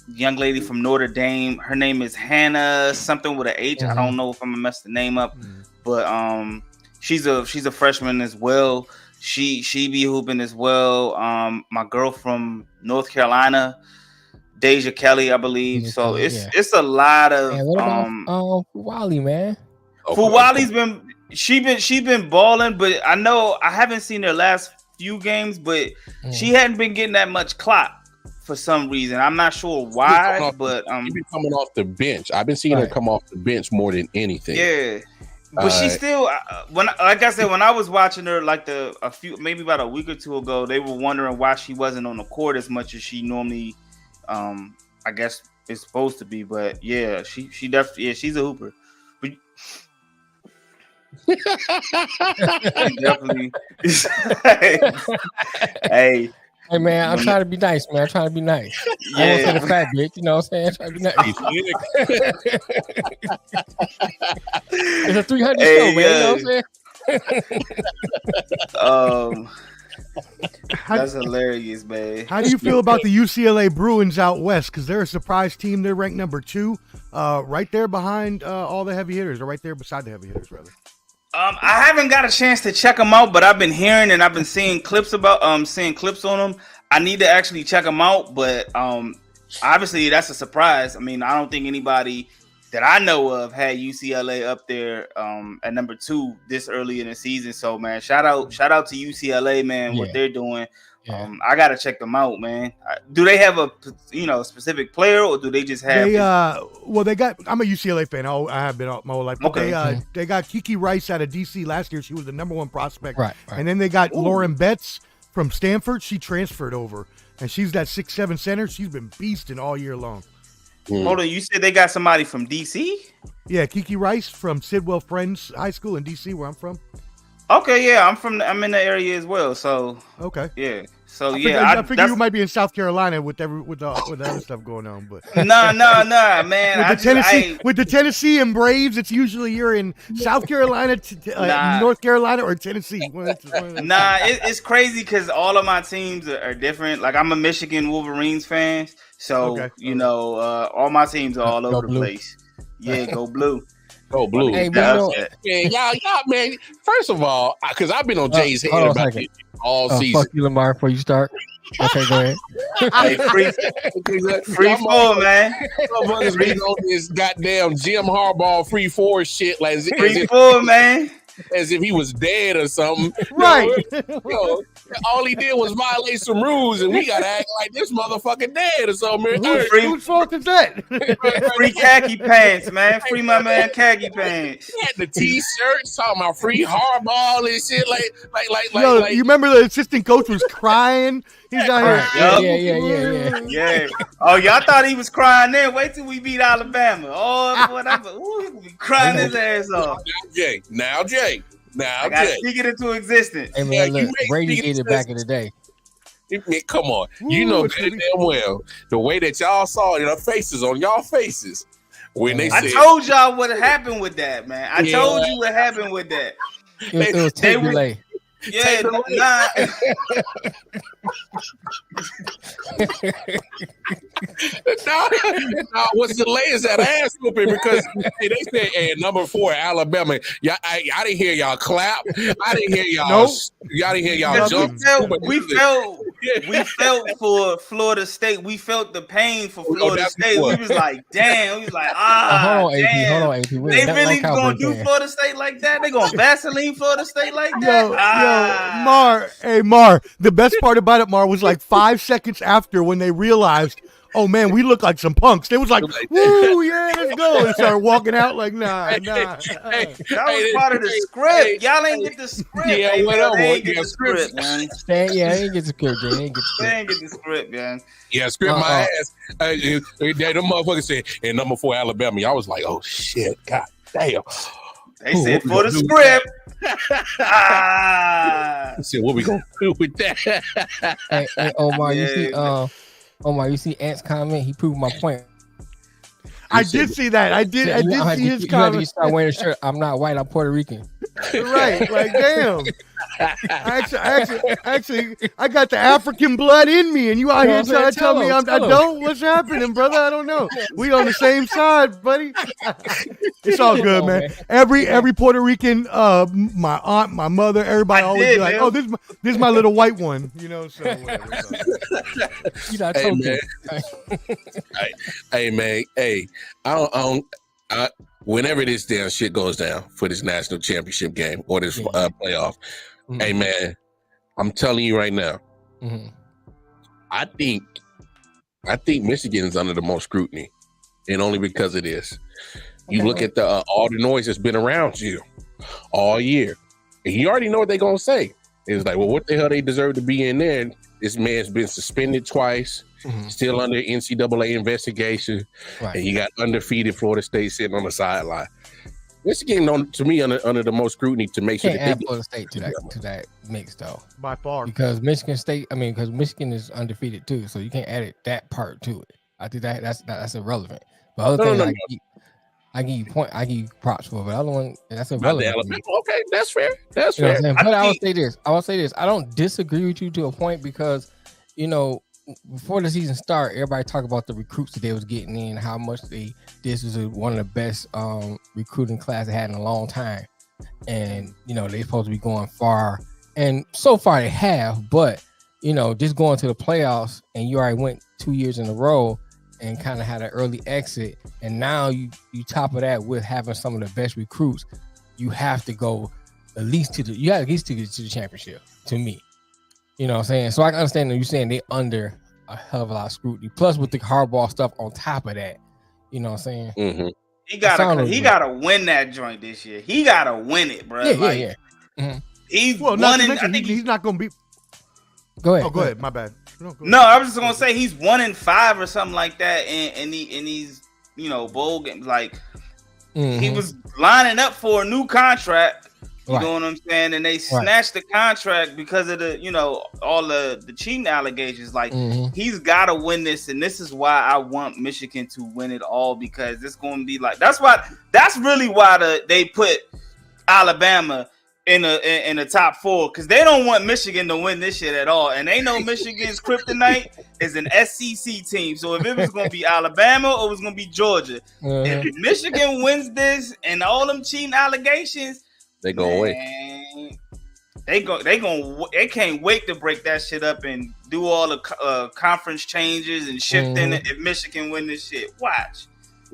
young lady from Notre Dame. Her name is Hannah, something with an H. I don't know if I'm gonna mess the name up, but she's a freshman as well. She be hooping as well. My girl from North Carolina, Deja Kelly, I believe. So it's a lot of Wally, man. Fuwali's been balling, but I know I haven't seen her last few games, but she hadn't been getting that much clock for some reason. I'm not sure why, but she's been coming off the bench. I've been seeing her come off the bench more than anything. Yeah. But she still, like I said, when I was watching her, maybe about a week or two ago, they were wondering why she wasn't on the court as much as she normally, I guess, is supposed to be. But yeah, she definitely, she's a hooper. But definitely, hey. Hey man, I'm trying to be nice, man. I'm trying to be nice. I won't say the fat bitch, you know what I'm saying? I'm trying to be nice. It's a 300 show, man. You know what I'm saying? That's hilarious, man. How do you feel about the UCLA Bruins out west? Because they're a surprise team. They're ranked number 2, right there behind all the heavy hitters, or right there beside the heavy hitters, rather. I haven't got a chance to check them out, but I've been hearing and I've been seeing clips on them. I need to actually check them out, but obviously that's a surprise. I mean, I don't think anybody that I know of had UCLA up there at number 2 this early in the season. So man, shout out to UCLA, man, what they're doing. Yeah. I gotta check them out, man. Do they have a specific player, or do they just have? They got. I'm a UCLA fan. I have been all my whole life. Okay. They got Kiki Rice out of DC last year. She was the number 1 prospect. Right. And then they got Lauren Betts from Stanford. She transferred over, and she's that 6'7" center. She's been beasting all year long. Hold on, you said they got somebody from DC? Yeah, Kiki Rice from Sidwell Friends High School in DC, where I'm from. Okay, yeah, I'm in the area as well. So okay, yeah. So I figure you might be in South Carolina with the other stuff going on, but no, man. With the Tennessee and Braves, it's usually you're in South Carolina, North Carolina, or Tennessee. It's crazy because all of my teams are different. Like I'm a Michigan Wolverines fan, so all my teams are all over the place. Yeah, go blue. Go blue. Hey, man, y'all, man. First of all, because I've been on Jay's head about it all season. Fuck you, Lamar, before you start. Okay, go ahead. Hey, free four, man. Motherfuckers being on this goddamn Jim Harbaugh free four shit like Free four, man. As if he was dead or something. Right. Yo, all he did was violate some rules, and we gotta act like this motherfucker dead or something. Whose fault is that? Free khaki pants, man. Free my man khaki pants. He had the t-shirts talking about free hardball and shit. Yo, you remember the assistant coach was crying? He's out Yeah. Yeah. Oh, y'all thought he was crying then? Wait till we beat Alabama. Oh, whatever. Ooh, he will be crying his ass off. Now Jay. I gotta speak it into existence. Hey man, look, Brady did it back in the day. Come on, you know better damn well the way that y'all saw it in our faces, on y'all faces when they said, I told y'all what happened with that, man. I told you what happened with that. It was tape delay. Yeah, nah. no, what's the latest that ass whooping? Because hey, they said, hey, number 4, Alabama. I didn't hear y'all clap. I didn't hear y'all. Nope. Y'all didn't hear y'all jump. We felt for Florida State. We felt the pain for Florida State. We was like, damn. We was like, hold on, damn. AP. They really gonna do Florida State like that? They gonna Vaseline Florida State like that? Mar. The best part about it, Mar, was like 5 seconds after when they realized, oh man, we look like some punks. They was like, woo, yeah, let's go. And started walking out like, nah. That was part of the script. Y'all ain't get the script. Yeah, whatever. They ain't get the script, man. They ain't get the script. They ain't get the script, man. Yeah, script my ass. Them motherfuckers said, and number 4, Alabama. Y'all was like, oh shit, god damn. They said for the script. I said, what we gonna do with that? Hey, Omar, you see Ant's comment? He proved my point. I did see that. I did see his comment. You start wearing a shirt. I'm not white. I'm Puerto Rican. Right, like damn. Actually, I got the African blood in me, and you out here trying to tell me I don't. What's happening, brother? I don't know. We on the same side, buddy. It's all good, man. Every Puerto Rican, my aunt, my mother, everybody always be like, "Oh, this is my little white one," you know. So whatever. Hey man, whenever this damn shit goes down for this national championship game or this playoff, hey man, I'm telling you right now, I think Michigan is under the most scrutiny, and only because of this. You look at the all the noise that's been around you all year, and you already know what they're gonna say. It's like, well, what the hell they deserve to be in there? This man's been suspended twice, still under NCAA investigation, and you got undefeated Florida State sitting on the sideline. Michigan, to me, under the most scrutiny to make sure that add Florida State to that mix though, by far, because because Michigan is undefeated too, so you can't add that part to it. I think that's irrelevant. But other things, I give you props for, but the other one that's irrelevant. Okay, that's fair. That's fair. But I will say this. I don't disagree with you to a point because, before the season started, everybody talked about the recruits that they was getting in, how much this was one of the best recruiting class they had in a long time, and they're supposed to be going far, and so far they have, but just going to the playoffs and you already went 2 years in a row and kind of had an early exit, and now you top of that with having some of the best recruits, you have to go at least to the championship. To me, you know what I'm saying. So I can understand that you're saying they under a hell of a lot of scrutiny. Plus with the hardball stuff on top of that, you know what I'm saying. Mm-hmm. He gotta win that joint this year. He gotta win it, bro. Yeah. He's won. I think he's not gonna be. Go ahead. Oh, go ahead. My bad. No, I was just gonna say he's 1-5 or something like that, and these bowl games. Like he was lining up for a new contract. You know what I'm saying? And they snatched the contract because of the all the cheating allegations. Like he's got to win this, and this is why I want Michigan to win it all, because it's going to be like that's really why they put Alabama in the top 4, because they don't want Michigan to win this shit at all, and they know Michigan's kryptonite is an SEC team. So if it was going to be Alabama or it was going to be Georgia, if Michigan wins this and all them cheating allegations, they go away. They can't wait to break that shit up and do all the conference changes and shifting it if Michigan win this shit. Watch.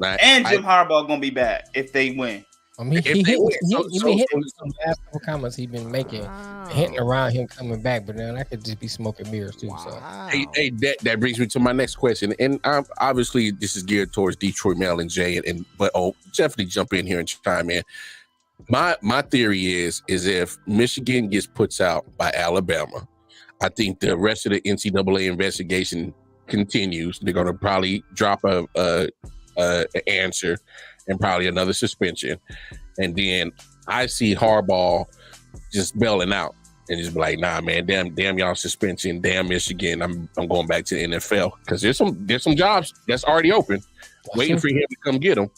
And Jim Harbaugh gonna be back if they win. I mean, he been hitting some last couple comments he's been making, hinting around him coming back, but then that could just be smoke and mirrors too. So, hey, that brings me to my next question, and obviously this is geared towards Detroit, Mel, and Jay, but definitely jump in here and chime in. My theory is if Michigan gets puts out by Alabama, I think the rest of the NCAA investigation continues. They're gonna probably drop a answer and probably another suspension, and then I see Harbaugh just bailing out and just be like, nah, man, damn y'all suspension, damn Michigan, I'm going back to the NFL because there's some jobs that's already open, waiting for him to come get them,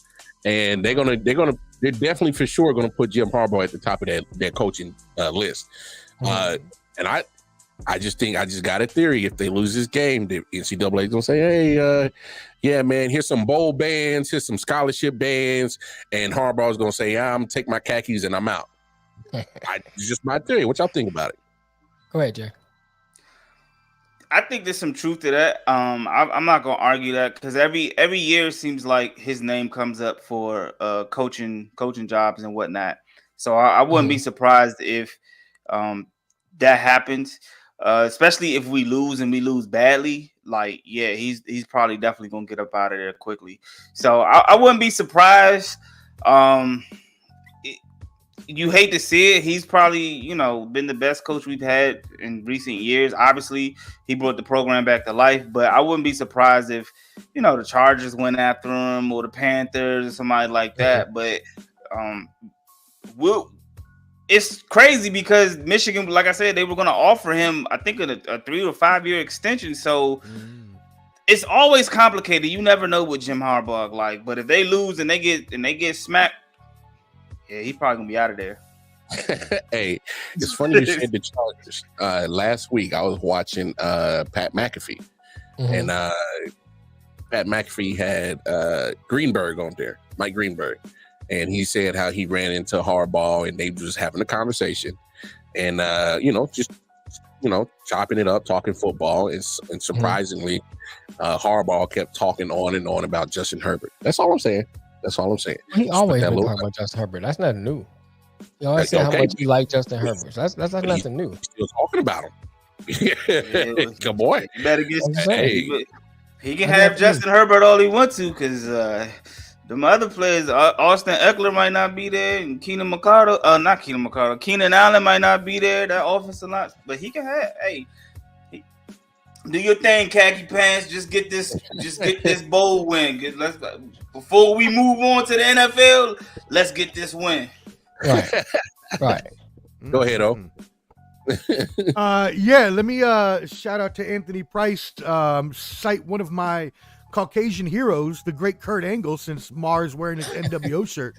and they're definitely for sure gonna put Jim Harbaugh at the top of that coaching list, and I just think I just got a theory. If they lose this game, the NCAA is gonna say, "Hey, yeah, man, here's some bowl bands, here's some scholarship bands," and Harbaugh's gonna say, "Yeah, I'm gonna take my khakis and I'm out." It's just my theory. What y'all think about it? Go ahead, Jay. I think there's some truth to that. I'm not gonna argue that because every year seems like his name comes up for coaching jobs and whatnot. So I wouldn't be surprised if that happens. Especially if we lose and we lose badly, like he's probably definitely gonna get up out of there quickly. So I wouldn't be surprised. You hate to see it. He's probably been the best coach we've had in recent years. Obviously, he brought the program back to life. But I wouldn't be surprised if the Chargers went after him or the Panthers or somebody like that. But it's crazy because Michigan, like I said, they were going to offer him, I think, a 3 or 5 year extension. So it's always complicated. You never know what Jim Harbaugh like. But if they lose and they get smacked, he's probably gonna be out of there. Hey, it's funny you said the Chargers. Last week I was watching Pat McAfee, and Pat McAfee had Greenberg on there, Mike Greenberg. And he said how he ran into Harbaugh and they were just having a conversation and, just chopping it up, talking football. And surprisingly, Harbaugh kept talking on and on about Justin Herbert. That's all I'm saying. He always been talking about Justin Herbert. That's nothing new. You always say how much he liked Justin Herbert. That's nothing new. Still talking about him. Come on. You better get he can have Justin Herbert all he wants to because the other players, Austin Eckler might not be there, and Keenan Allen might not be there. That offensive line, but he can have. Hey, do your thing, khaki pants. Just get this bowl win. Before we move on to the NFL, let's get this win. Right. Go ahead, O. Let me shout out to Anthony Price. Cite one of my Caucasian heroes, the great Kurt Angle, since Mars wearing his NWO shirt.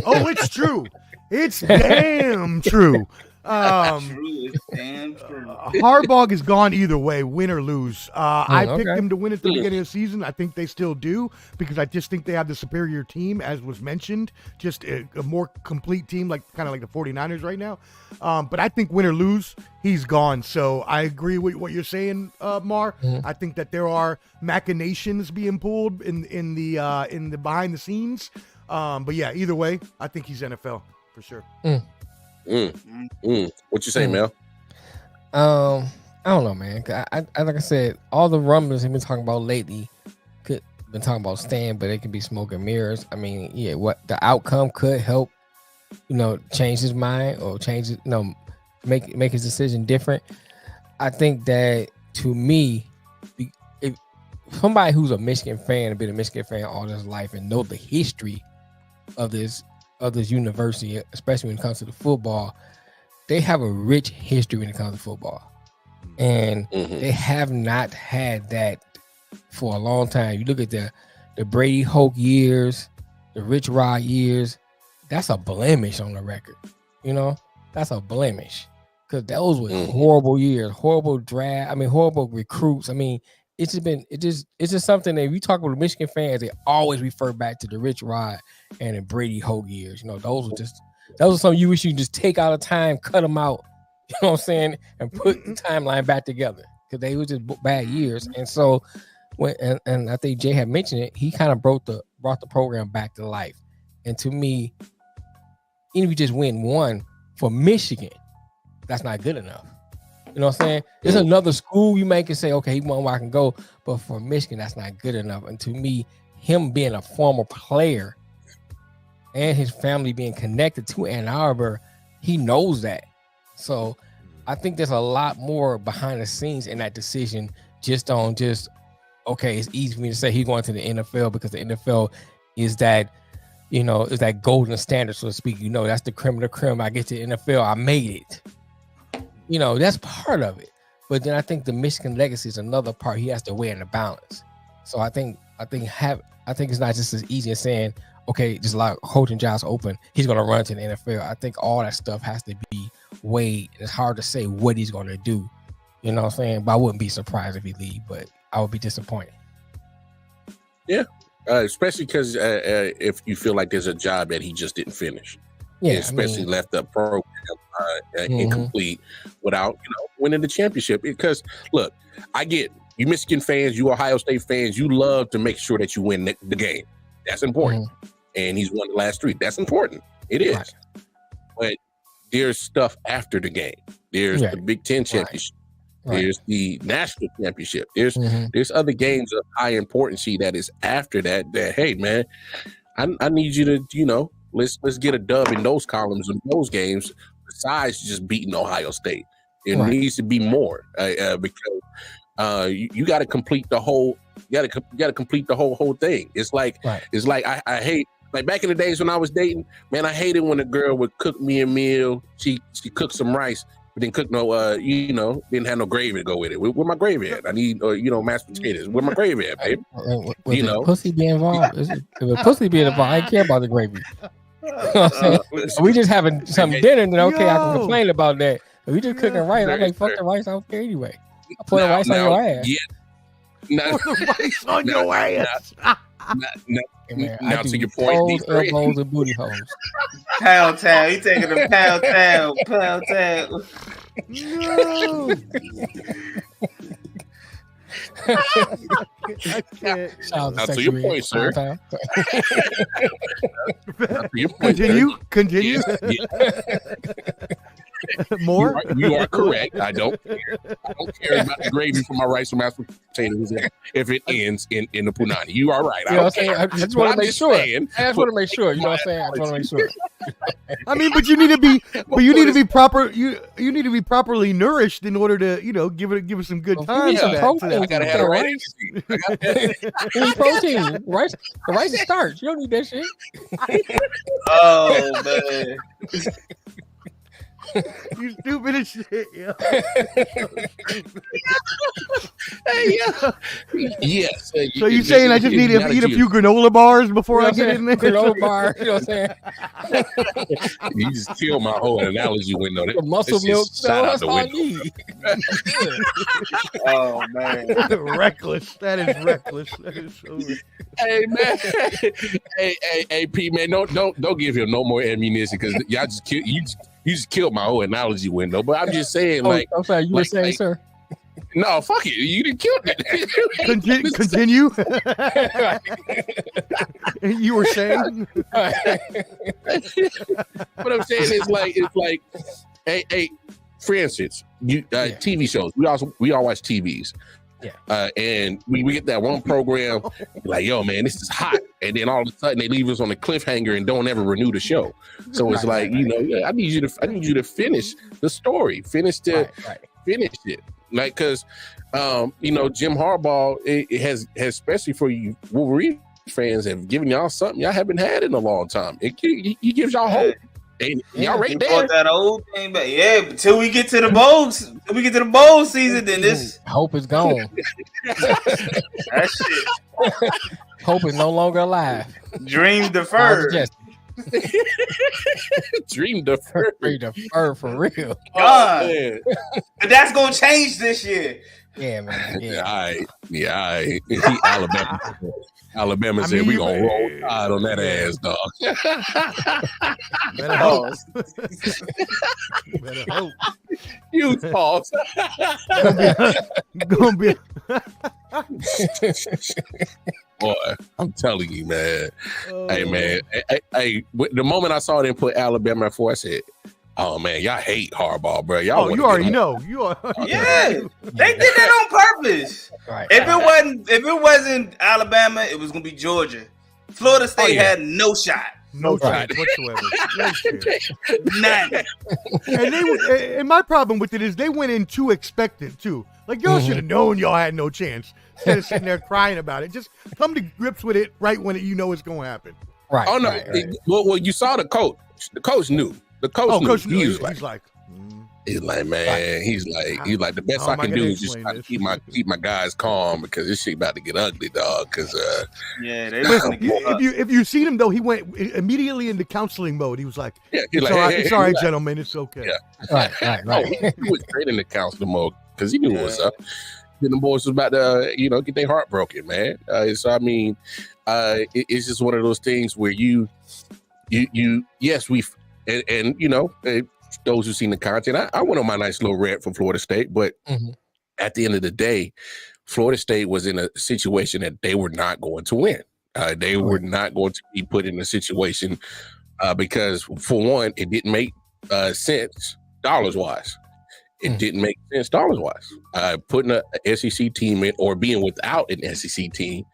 Oh, it's true. It's damn true. It's damn true. Harbaugh is gone either way, win or lose. I picked him to win at the beginning of the season. I think they still do because I just think they have the superior team, as was mentioned, just a more complete team, kind of like the 49ers right now. But I think win or lose, he's gone. So I agree with what you're saying, Mar. I think that there are machinations being pulled in the behind the scenes. But yeah, either way, I think he's NFL for sure. What you say, Mel? I don't know, man. I like I said, all the rumblings have been talking about lately been talking about staying, but it could be smoke and mirrors. I mean, what the outcome could help, change his mind or change it, make his decision different. I think that to me, if somebody who's a Michigan fan, been a Michigan fan all his life, and know the history of this university, especially when it comes to the football, they have a rich history when it comes to football. And they have not had that for a long time. You look at the Brady Hoke years, the Rich Rod years, that's a blemish on the record. That's a blemish. Because those were horrible years, horrible draft, horrible recruits. It's just something that if you talk with Michigan fans, they always refer back to the Rich Rod and the Brady Hoke years. Those are something you wish you could just take out of time, cut them out, You know what I'm saying? And put the timeline back together because they were just bad years. And so and I think Jay had mentioned it, he kind of brought the program back to life. And to me, even if you just win one for Michigan, that's not good enough. You know what I'm saying? There's another school you make and say, okay, he won where I can go. But for Michigan, that's not good enough. And to me, him being a former player and his family being connected to Ann Arbor, he knows that. So I think there's a lot more behind the scenes in that decision okay, it's easy for me to say he's going to the NFL because the NFL is that, is that golden standard, so to speak. That's the creme of the creme. I get to the NFL, I made it. That's part of it. But then I think the Michigan legacy is another part he has to weigh in the balance. So I think it's not just as easy as saying, okay, just like coaching jobs open, he's going to run to the NFL. I think all that stuff has to be weighed. It's hard to say what he's going to do. You know what I'm saying? But I wouldn't be surprised if he leave, but I would be disappointed. Yeah, especially because if you feel like there's a job that he just didn't finish. Yeah, especially left the program incomplete without winning the championship. Because look, I get you Michigan fans, you Ohio State fans, you love to make sure that you win the game. That's important. And he's won the last 3. That's important. It is. Right. But there's stuff after the game. There's the Big Ten championship. Right. There's the national championship. There's other games of high importance that is after that. That hey man, I need you to let's get a dub in those columns and those games. Besides just beating Ohio State, it needs to be more because you got to complete the whole. You got to complete the whole thing. It's like I hate. Like back in the days when I was dating, man, I hated when a girl would cook me a meal. She cooked some rice, but didn't cook no, didn't have no gravy to go with it. Where my gravy at? I need, mashed potatoes. Where my gravy at, babe? Pussy be involved. If a pussy be involved, I ain't care about the gravy. We just having some dinner, and then okay, I can complain about that. If we just cooking rice, I'm like, fuck the rice, I don't care anyway. I put the rice on your ass. Yeah. Put the rice on your ass. Now to your point, elbows and booty holes. Pound town, you taking a pound town. No. I can't. Now to your point, sir. Continue. More? You are correct. I don't care about the gravy for my rice and mashed potatoes if it ends in the punani. You are right. I just want to make sure. I just want to make sure. You know what I'm saying? I just want to make sure. I mean, but you need to be proper. You need to be properly nourished in order to give it some good time. Some protein. I gotta have rice. Protein. Rice. The rice is starch. You don't need that shit. Oh man. You stupid as shit, yeah. Hey, yeah. Yes. So you saying I just need to eat a few granola bars before I get in there? Granola bar, you know what I'm saying? You just killed my whole analogy window. The muscle milk, that's all I need. Oh man, reckless. That is reckless. That is so reckless. Hey man, hey P man, don't give him no more ammunition because y'all you just killed my whole analogy window. But I'm just saying, I'm sorry, you were saying, sir. No, fuck it. You didn't kill it. Continue. You were saying. What I'm saying is like, hey, for instance, TV shows. We all watch TVs. Yeah. And we get that one program, like, yo, man, this is hot. And then all of a sudden they leave us on a cliffhanger and don't ever renew the show. So it's I need you to finish the story, finish it. Like, cause, Jim Harbaugh, it has, especially for you Wolverine fans, have given y'all something y'all haven't had in a long time. He gives y'all hope. And y'all right there. That old thing back. Yeah, until we get to the bowl season, then this hope is gone. That shit. Hope is no longer alive. Dream deferred. Dream deferred. Dream deferred for real. God. But that's gonna change this year. Yeah, man. Yeah. All right. Alabama said we gonna roll tide on that ass, dog. Better hope. Better hope. You pause. Gonna be. Boy, I'm telling you, man. Hey, man. Hey, the moment I saw them put Alabama at 4, I said, "Oh man, y'all hate Harbaugh, bro. Y'all you already know. You are. Yeah, they did that on purpose. Right. If it wasn't Alabama, it was gonna be Georgia. Florida State had no shot. No chance whatsoever. No chance. None. And my problem with it is they went in too expectant too. Like y'all should have known y'all had no chance. Instead of sitting there crying about it, just come to grips with it right when you know it's going to happen. Right. Oh no. Right. Well, you saw the coach. The coach knew. The coach knew. Coach, He's like, man. Right. He's like, the best I can do is just try to keep my guys calm because this shit about to get ugly, dog. Because they if you seen him though, he went immediately into counseling mode. He was like, it's all right, gentlemen, it's okay. Yeah. Right. He was straight into counseling mode because he knew what's up. Then the boys was about to, get their heart broken, man. So I mean, it's just one of those things where those who've seen the content, I went on my nice little rant from Florida State, but at the end of the day, Florida State was in a situation that they were not going to win. They were not going to be put in a situation because, for one, it didn't make sense dollars-wise. It didn't make sense dollars-wise. Putting a SEC team in or being without an SEC team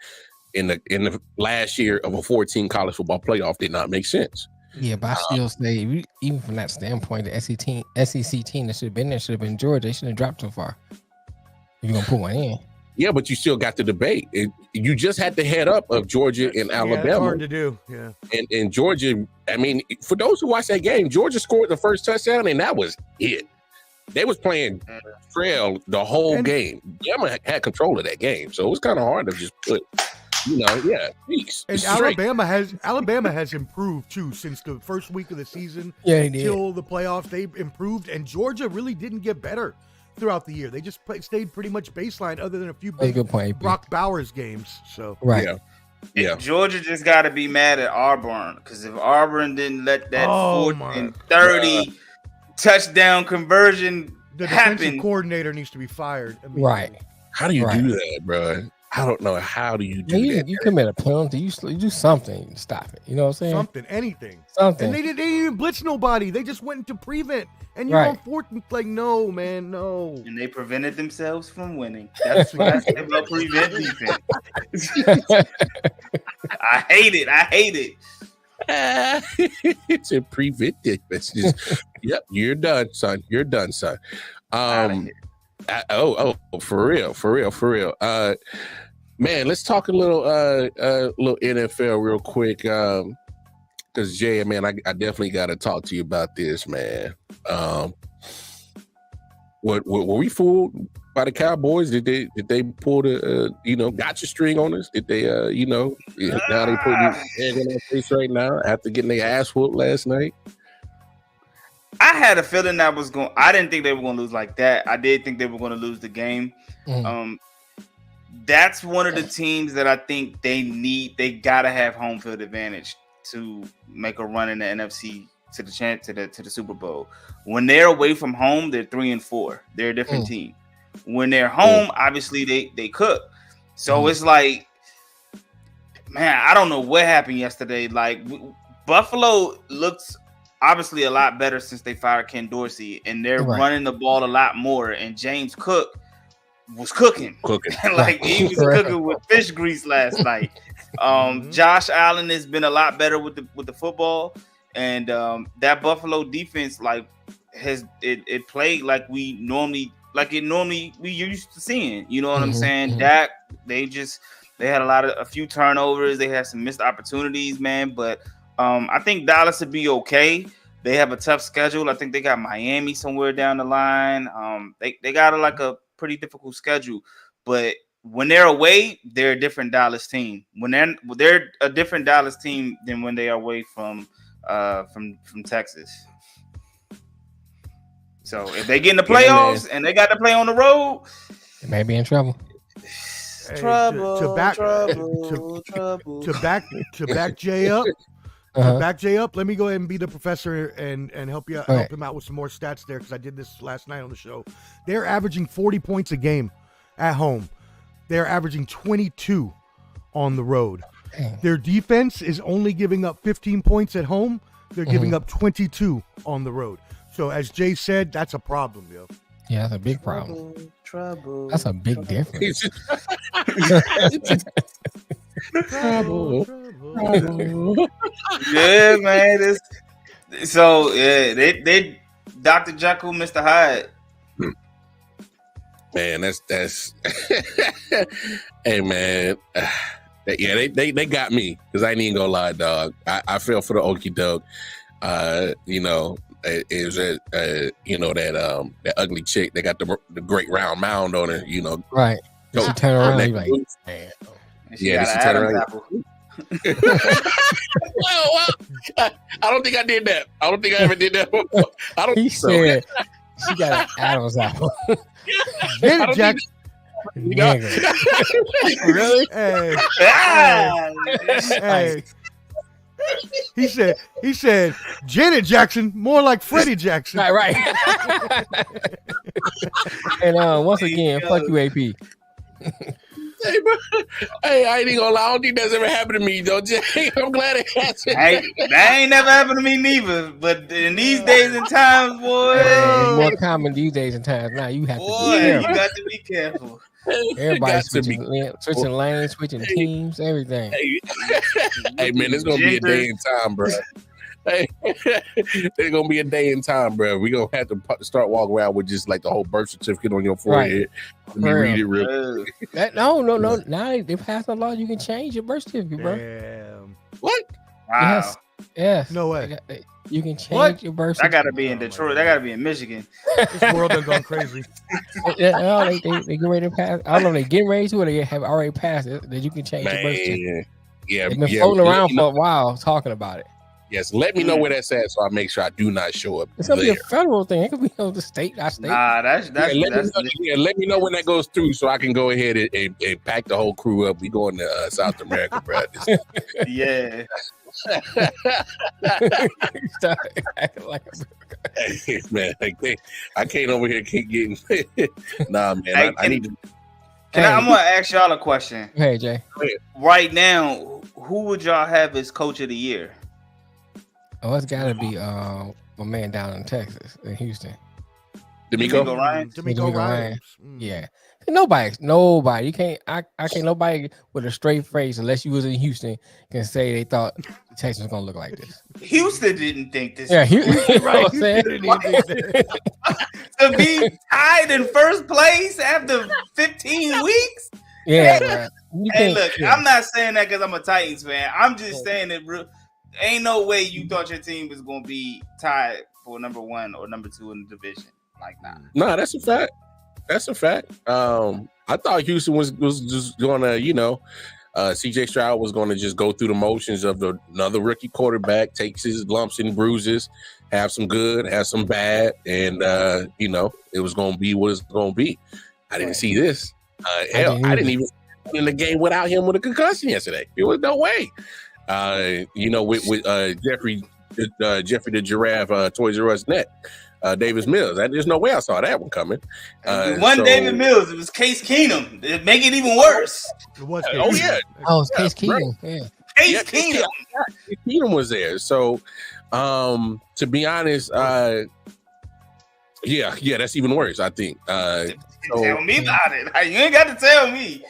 in the last year of a 14 college football playoff did not make sense. Yeah, but I still say, even from that standpoint, the SEC team that should have been there should have been Georgia. They shouldn't have dropped so far. If you're going to put one in. Yeah, but you still got the debate. You just had the head up of Georgia and Alabama. It's hard to do. Yeah. And Georgia, I mean, for those who watched that game, Georgia scored the first touchdown, and that was it. They was playing trail the whole game. Alabama had control of that game, so it was kind of hard to just put, peace. And Alabama has improved too since the first week of the season. Yeah, they did. Till the playoffs, they improved, and Georgia really didn't get better throughout the year. They just stayed pretty much baseline, other than a few big Brock Bowers games. So Yeah. Georgia just got to be mad at Auburn, because if Auburn didn't let that 4th and 30 touchdown conversion the happen, defensive coordinator needs to be fired. Right. How do you do that, bro? I don't know. How do you do that? You commit a penalty. You do something to stop it. You know what I'm saying? Something, anything. Something. And they didn't even blitz nobody. They just went into prevent. And you're on 4th and no, man, no. And they prevented themselves from winning. That's what I say about prevent defense. I hate it. It's a prevent defense. Yep, you're done, son. For real. Man, let's talk a little NFL real quick. Because Jay, man, I definitely got to talk to you about this, man. Were we fooled by the Cowboys? Did they pull the gotcha string on us? Did they now they putting egg on their face right now after getting their ass whooped last night? I had a feeling I didn't think they were going to lose like that. I did think they were going to lose the game. That's one of the teams that I think they got to have home field advantage to make a run in the NFC to the Super Bowl. When they're away from home, they're 3-4. They're a different team. When they're home, obviously they cook. So it's like, man, I don't know what happened yesterday. Like, Buffalo looks obviously a lot better since they fired Ken Dorsey, and they're running the ball a lot more. And James Cook was cooking. Like, he was cooking with fish grease last night. Josh Allen has been a lot better with the football, and that Buffalo defense has played like we used to seeing. You know what I'm saying? Dak, they had a few turnovers. They had some missed opportunities, man. But I think Dallas would be okay. They have a tough schedule. I think they got Miami somewhere down the line. They got a pretty difficult schedule, but when they're away, they're a different Dallas team. When they're a different Dallas team than when they are away from Texas. So if they get in the playoffs and they got to play on the road, It may be in trouble. Trouble, to back Jay up. To back Jay up, let me go ahead and be the professor and help him out with some more stats there, because I did this last night on the show. They're averaging 40 points a game at home. They're averaging 22 on the road. Dang. Their defense is only giving up 15 points at home. They're giving up 22 on the road. So as Jay said, that's a problem, yo. Yeah, that's a big problem. Trouble. That's a big difference. Trouble. Yeah, man. They Dr. Jekyll, Mr. Hyde. Man, that's hey man. Yeah, they got me, because I ain't even gonna lie, dog. I fell for the okie doke. You know, it was that ugly chick. They got the great round mound on her. You know, Right. So, She turn around. You like, man. Yeah, this is turn around. Well, I don't think I did that. I don't think I ever did that before. I don't. He think so. said she got an Adam's apple. Get it, Jack. Nigga. Really? Hey. He said Janet Jackson, more like Freddie Jackson. Right. And once again, fuck you, AP. Hey, bro. Hey, I ain't even gonna lie. I don't think that's ever happened to me, though, Jay. I'm glad it hasn't. That ain't never happened to me neither. But in these days and times, boy, It's more common these days and times. Now you have to be you careful. got to be careful. Everybody switching lanes, switching teams, everything. Hey, man, it's gonna be a day in time, bro. Hey, there's gonna be a day in time, bro. We gonna have to start walking around with just like the whole birth certificate on your forehead. Let me read it real quick. No. Now they passed a law. You can change your birth certificate, bro. Damn. What? Wow. Yes. No way. You can change your birth certificate. That gotta be in Detroit. That gotta be in Michigan. This world done gone crazy. No, they get ready to pass. I don't know if they getting ready to, or they have already passed it, that you can change your birth certificate. Yeah, They've been floating around for a while talking about it. Yes, let me know where that's at, so I make sure I do not show up. It's gonna there. be a federal thing. It could be on the state, not state. Nah, that's let me know when that goes through, so I can go ahead and pack the whole crew up. We going to South America, bro. Yeah. Stop acting like Hey, man, I can't over here keep getting. Nah, man, I need to. I'm gonna ask y'all a question. Hey, Jay. Right now, who would y'all have as coach of the year? Oh, it's gotta be my man down in Texas, in Houston. D'Amico Ryan. D'Amico Ryan. Yeah. Nobody. You can't. I can't. Nobody with a straight face, unless you was in Houston, can say they thought Texas was gonna look like this. Houston didn't think this. Yeah, Right. I'm saying? To be tied in first place after 15 weeks. Yeah. Hey, look, I'm not saying that because I'm a Titans fan. I'm just saying that ain't no way you thought your team was gonna be tied for number 1 or number 2 in the division. Like, nah. That's a fact. That's a fact. I thought Houston was just gonna, CJ Stroud was gonna just go through the motions of another rookie quarterback, takes his lumps and bruises, have some good, have some bad, and it was gonna be what it's gonna be. I didn't see this. I didn't even in the game without him with a concussion yesterday. There was no way. With Jeffrey the Giraffe, Toys R Us net. Davis Mills. There's no way I saw that one coming. David Mills. It was Case Keenum. It make it even worse. It was it's Case Keenum. Yeah. Case Keenum. Keenum was there. So, to be honest, that's even worse. I think. Tell me about it. You ain't got to tell me.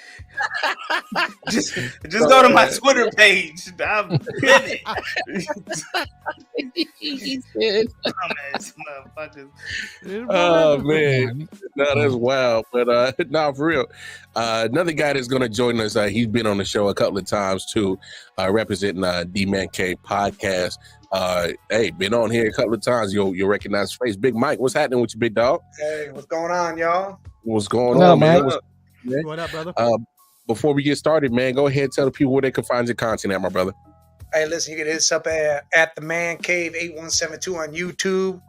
just go to my Twitter page. I'm in it. Oh man, no, that's wild. But for real. Another guy that's gonna join us. He's been on the show a couple of times too, representing D-Man K podcast. Been on here a couple of times. You'll recognize his face. Big Mike, what's happening with you, big dog? Hey, what's going on, y'all? What's going on, man? What up, brother? Before we get started, man, go ahead and tell the people where they can find your content at, my brother. Hey, listen, you can hit us up at the Man Cave 8172 on YouTube.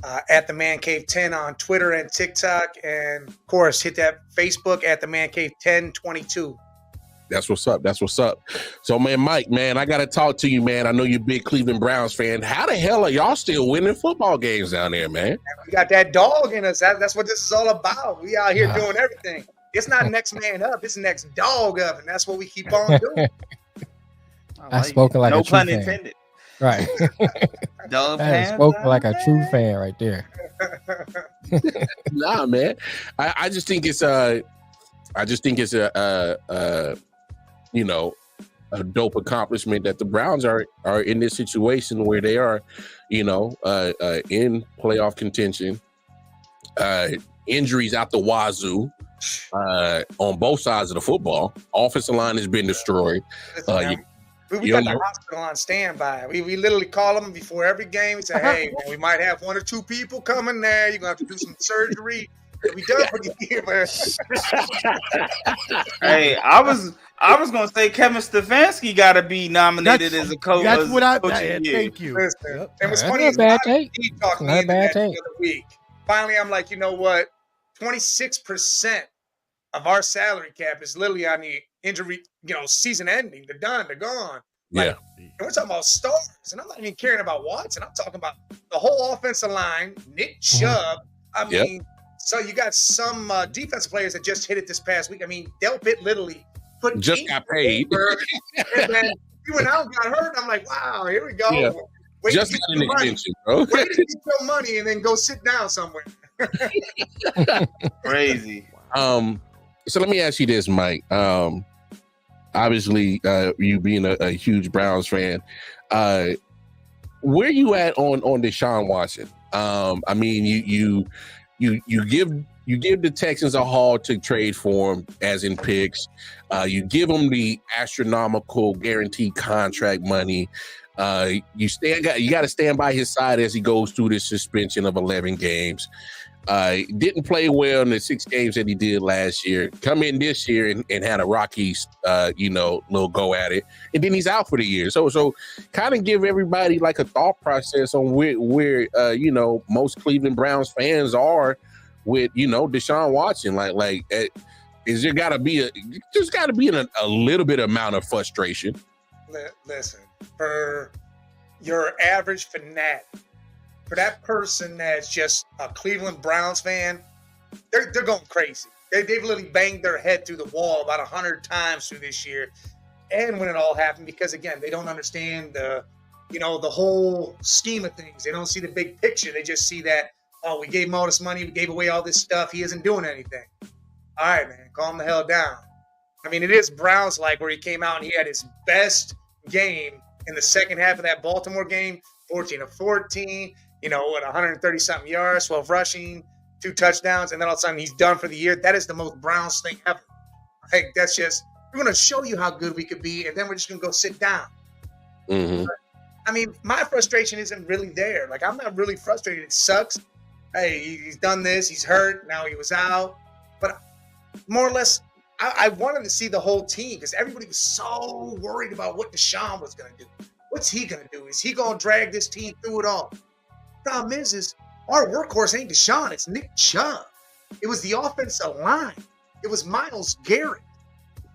at the Man Cave 10 on Twitter and TikTok. And of course, hit that Facebook at the Man Cave 1022. That's what's up. That's what's up. So, man, Mike, man, I got to talk to you, man. I know you're a big Cleveland Browns fan. How the hell are y'all still winning football games down there, man? We got that dog in us. That's what this is all about. We out here doing everything. It's not next man up. It's next dog up. And that's what we keep on doing. I spoken like no a true pun fan. intended. Right. Dog I fans, spoken like a true fan right there. Nah, man. I just think it's you know, a dope accomplishment that the Browns are in this situation where they are, you know, in playoff contention. Injuries out the wazoo on both sides of the football. Offensive line has been destroyed. We got the hospital on standby. We literally call them before every game. We say, hey, man, we might have 1 or 2 people coming there. You're going to have to do some surgery. We done for the year, man. Hey, I was gonna say Kevin Stefanski got to be nominated as a coach. That's what I. Thank you. Listen, it was That's funny. not a bad take. He talked me Not a into bad that the take. other week. Finally, I'm like, you know what? 26% of our salary cap is literally on the injury, season ending. They're done. They're gone. Like, and we're talking about stars, and I'm not even caring about Watson. I'm talking about the whole offensive line, Nick Chubb. I mean, so you got some defense players that just hit it this past week. I mean, Delpit literally just got paid. And then he went out and got hurt. I'm like, wow, here we go. Yeah. Wait Just got an extension, bro. Wait to get your money and then go sit down somewhere. Crazy. So let me ask you this, Mike. Obviously, you being a huge Browns fan, where you at on Deshaun Watson? I mean, you give the Texans a haul to trade for him, as in picks. You give him the astronomical guaranteed contract money. You got to stand by his side as he goes through this suspension of 11 games. Didn't play well in the 6 games that he did last year. Come in this year and had a rocky, little go at it, and then he's out for the year. So kind of give everybody like a thought process on where most Cleveland Browns fans are with Deshaun Watson. Like is there got to be a little bit amount of frustration? Listen, for your average fanatic, for that person that's just a Cleveland Browns fan, they're going crazy. They've literally banged their head through the wall about 100 times through this year. And when it all happened, because again, they don't understand the whole scheme of things. They don't see the big picture. They just see that, oh, we gave him all this money, we gave away all this stuff, he isn't doing anything. All right, man, calm the hell down. I mean, it is Browns-like where he came out and he had his best game in the second half of that Baltimore game, 14 of 14, 130-something yards, 12 rushing, 2 touchdowns, and then all of a sudden he's done for the year. That is the most Browns thing ever. Like, that's just, we're going to show you how good we could be, and then we're just going to go sit down. Mm-hmm. I mean, my frustration isn't really there. Like, I'm not really frustrated. It sucks. Hey, he's done this. He's hurt. Now he was out. But more or less, I wanted to see the whole team because everybody was so worried about what Deshaun was going to do. What's he going to do? Is he going to drag this team through it all? Problem is our workhorse ain't Deshaun. It's Nick Chubb. It was the offensive line. It was Myles Garrett.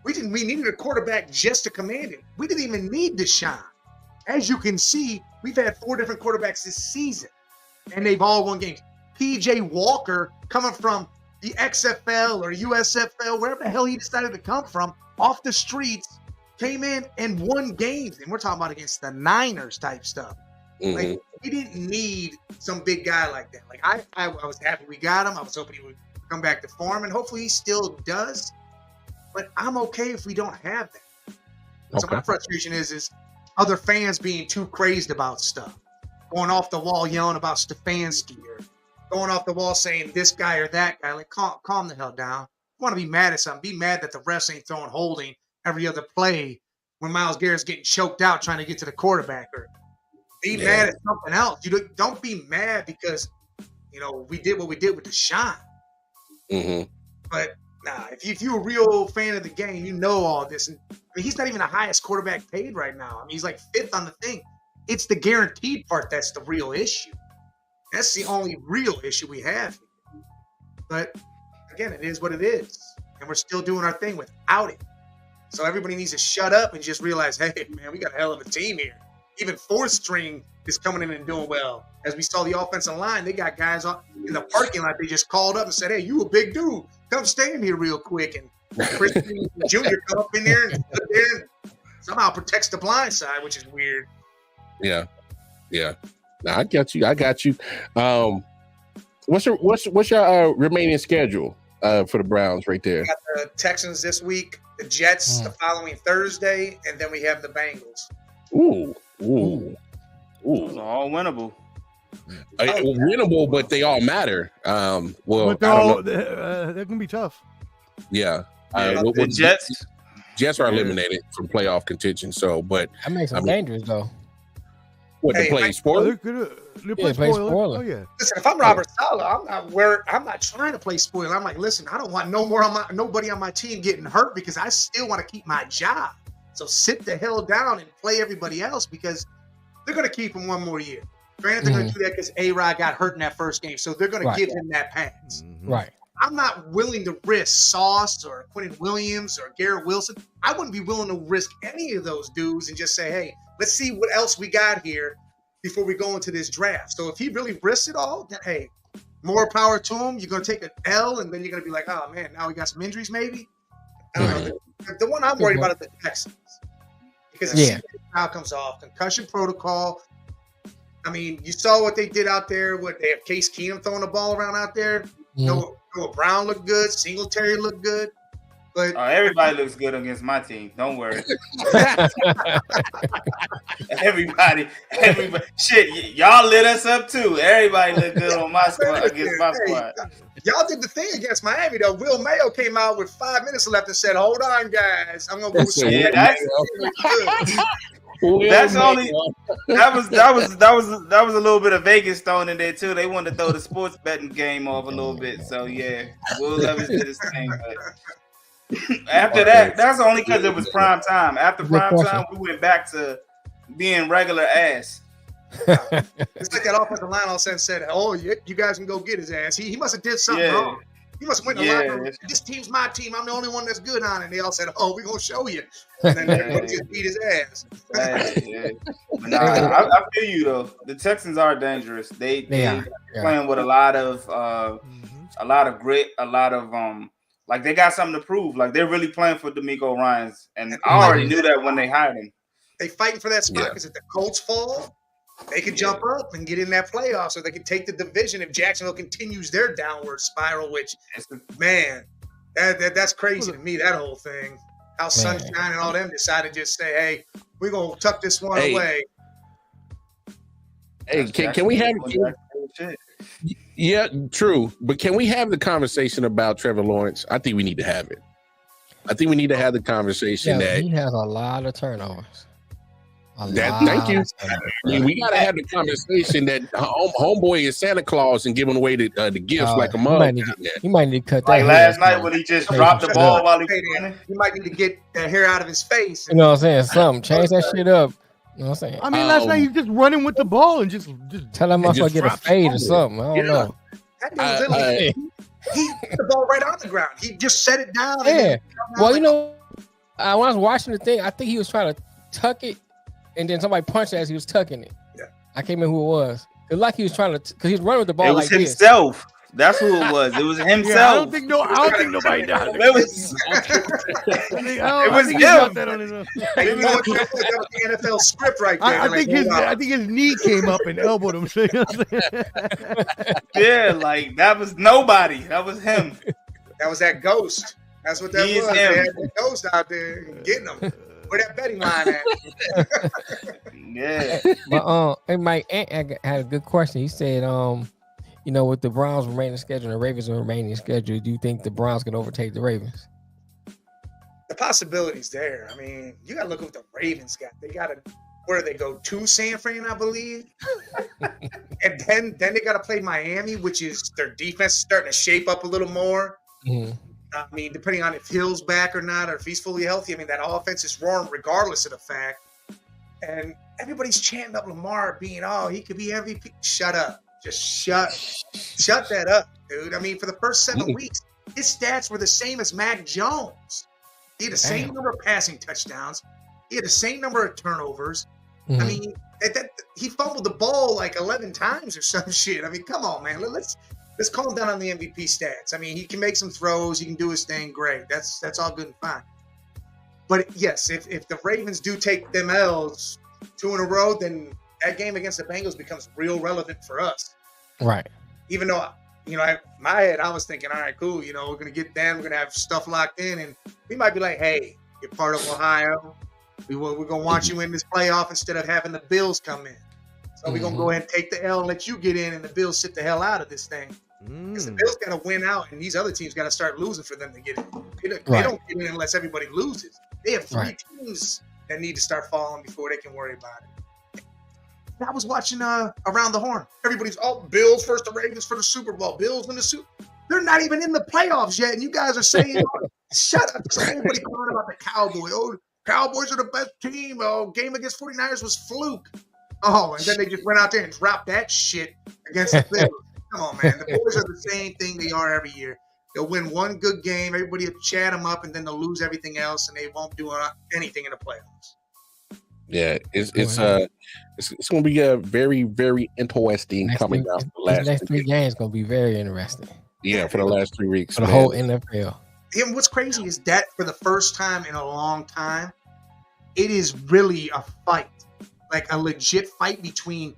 We needed a quarterback just to command it. We didn't even need Deshaun. As you can see, we've had 4 different quarterbacks this season, and they've all won games. P.J. Walker, coming from the XFL or USFL, wherever the hell he decided to come from, off the streets, came in and won games. And we're talking about against the Niners type stuff. Mm-hmm. Like, we didn't need some big guy like that. Like, I was happy we got him. I was hoping he would come back to form, and hopefully he still does. But I'm okay if we don't have that. Okay. So my frustration is other fans being too crazed about stuff. Going off the wall yelling about Stefanski or going off the wall saying this guy or that guy. Like, calm the hell down. You want to be mad at something, be mad that the refs ain't throwing holding every other play when Myles Garrett's getting choked out trying to get to the quarterback, or be mad at something else. You don't be mad because, we did what we did with Deshaun. Mm-hmm. But nah, if you're a real fan of the game, you know all this. And I mean, he's not even the highest quarterback paid right now. I mean, he's like 5th on the thing. It's the guaranteed part that's the real issue. That's the only real issue we have. But again, it is what it is. And we're still doing our thing without it. So everybody needs to shut up and just realize, hey, man, we got a hell of a team here. Even fourth string is coming in and doing well. As we saw the offensive line, they got guys in the parking lot. They just called up and said, hey, you a big dude. Come stand here real quick. And Chris Jr. come up in there and somehow protects the blind side, which is weird. Yeah. Now, I got you. What's your remaining schedule for the Browns right there? We got the Texans this week, the Jets the following Thursday, and then we have the Bengals. Ooh. Those are all winnable. Winnable, but they all matter. But they're gonna be tough. Yeah. The Jets are eliminated from playoff contention. So, but that makes them dangerous though. What, they play spoiler? They play spoiler. Oh yeah. Listen, if I'm Robert Saleh, I'm not trying to play spoiler. I'm like, listen, I don't want nobody on my team getting hurt because I still want to keep my job. So sit the hell down and play everybody else because they're going to keep him one more year. Granted, they're going to do that because A-Rod got hurt in that first game, so they're going to give him that pass. Right. I'm not willing to risk Sauce or Quentin Williams or Garrett Wilson. I wouldn't be willing to risk any of those dudes and just say, hey, let's see what else we got here before we go into this draft. So if he really risks it all, then hey, more power to him. You're going to take an L, and then you're going to be like, oh, man, now we got some injuries maybe. I don't know. The one I'm worried about is the Texans. Because if crowd comes off, concussion protocol. I mean, you saw what they did out there. What they have Case Keenum throwing the ball around out there. Noah Brown looked good. Singletary looked good. But everybody looks good against my team. Don't worry. Everybody. Shit, y'all lit us up too. Everybody looked good on my squad against my squad. Y'all did the thing against Miami though. Will Mayo came out with 5 minutes left and said, "Hold on, guys, I'm gonna go with some." That's only that was a little bit of Vegas thrown in there too. They wanted to throw the sports betting game off a little bit. So yeah, Will Levis did his thing. But after that's only because it was prime time. After prime time, we went back to being regular ass. It's like that offensive line all of a sudden said, "Oh, you guys can go get his ass." He must have did something wrong. He must have went in the locker room. This team's my team. I'm the only one that's good on it. And they all said, "Oh, we're gonna show you." And then everybody just beat his ass. I feel you though. The Texans are dangerous. They playing with a lot of grit, a lot of like they got something to prove. Like they're really playing for D'Amico Ryans, and I already knew that when they hired him. They fighting for that spot because if the Colts fall, they can jump up and get in that playoff, so they can take the division if Jacksonville continues their downward spiral. Which, man, that's crazy to me. That whole thing, how Sunshine and all them decided to just say, "Hey, we're gonna tuck this one away." Hey, can we have? Yeah, true. But can we have the conversation about Trevor Lawrence? I think we need to have it. I think we need to have the conversation that he has a lot of turnovers. Thank you. We gotta have the conversation that homeboy is Santa Claus and giving away the gifts like a mug. He might need to cut that. Like last night when he just dropped the ball while he was running. He might need to get that hair out of his face. You know what I'm saying? Something. Change that shit up. You know what I'm saying? I mean, last night he was just running with the ball and just tell him to get a fade or something. I don't know. That dude literally, he put the ball right on the ground. He just set it down. Well, you know, when I was watching the thing, I think he was trying to tuck it, and then somebody punched it as he was tucking it. Yeah. I can't remember who it was. It's like he was trying to, because he was running with the ball. It was like himself. That's who it was. It was himself. Yeah, I don't think nobody does. It was him. Hey, you know what? That was the NFL script right there. I think his knee came up and elbowed him. Yeah, like that was nobody. That was him. That was that ghost. That's what that was. They had that ghost out there getting him. Where that betting line at? Yeah. But my aunt had a good question. He said, you know, with the Browns remaining schedule and the Ravens remaining schedule, do you think the Browns can overtake the Ravens? The possibility's there. I mean, you got to look at what the Ravens got. They got to, where do they go? To San Fran, I believe. And then they got to play Miami, which is their defense starting to shape up a little more. Mm-hmm. I mean, depending on if Hill's back or not, or if he's fully healthy. I mean, that offense is roaring regardless of the fact. And everybody's chanting up Lamar being, he could be MVP. Shut up. just shut that up, dude. I mean, for the first 7 weeks, his stats were the same as Mac Jones. He had the same number of passing touchdowns. He had the same number of turnovers. I mean, he fumbled the ball like 11 times or some shit. I mean, come on, man. Let's calm down on the MVP stats. I mean, he can make some throws. He can do his thing. Great. That's all good and fine. But yes, if the Ravens do take them L's 2 in a row, then that game against the Bengals becomes real relevant for us. Right. Even though, in my head, I was thinking, all right, cool. We're going to get them. We're going to have stuff locked in. And we might be like, hey, you're part of Ohio. We're going to want you in this playoff instead of having the Bills come in. So we're going to go ahead and take the L and let you get in, and the Bills sit the hell out of this thing. Because the Bills got to win out, and these other teams got to start losing for them to get in. They don't get in unless everybody loses. They have 3 teams that need to start falling before they can worry about it. I was watching Around the Horn. Everybody's, Bills first, the Ravens for the Super Bowl. Bills in the Super. They're not even in the playoffs yet, and you guys are saying, shut up. So everybody calling about the Cowboys. Cowboys are the best team. Game against 49ers was fluke. And then they just went out there and dropped that shit against the Bills. Come on, man. The Boys are the same thing they are every year. They'll win one good game, everybody will chat them up, and then they'll lose everything else, and they won't do anything in the playoffs. Yeah, it's going to be a very, very interesting coming down. The last 3 games going to be very interesting. Yeah, for the last 3 weeks. For the whole NFL. And what's crazy is that for the first time in a long time, it is really a fight, like a legit fight between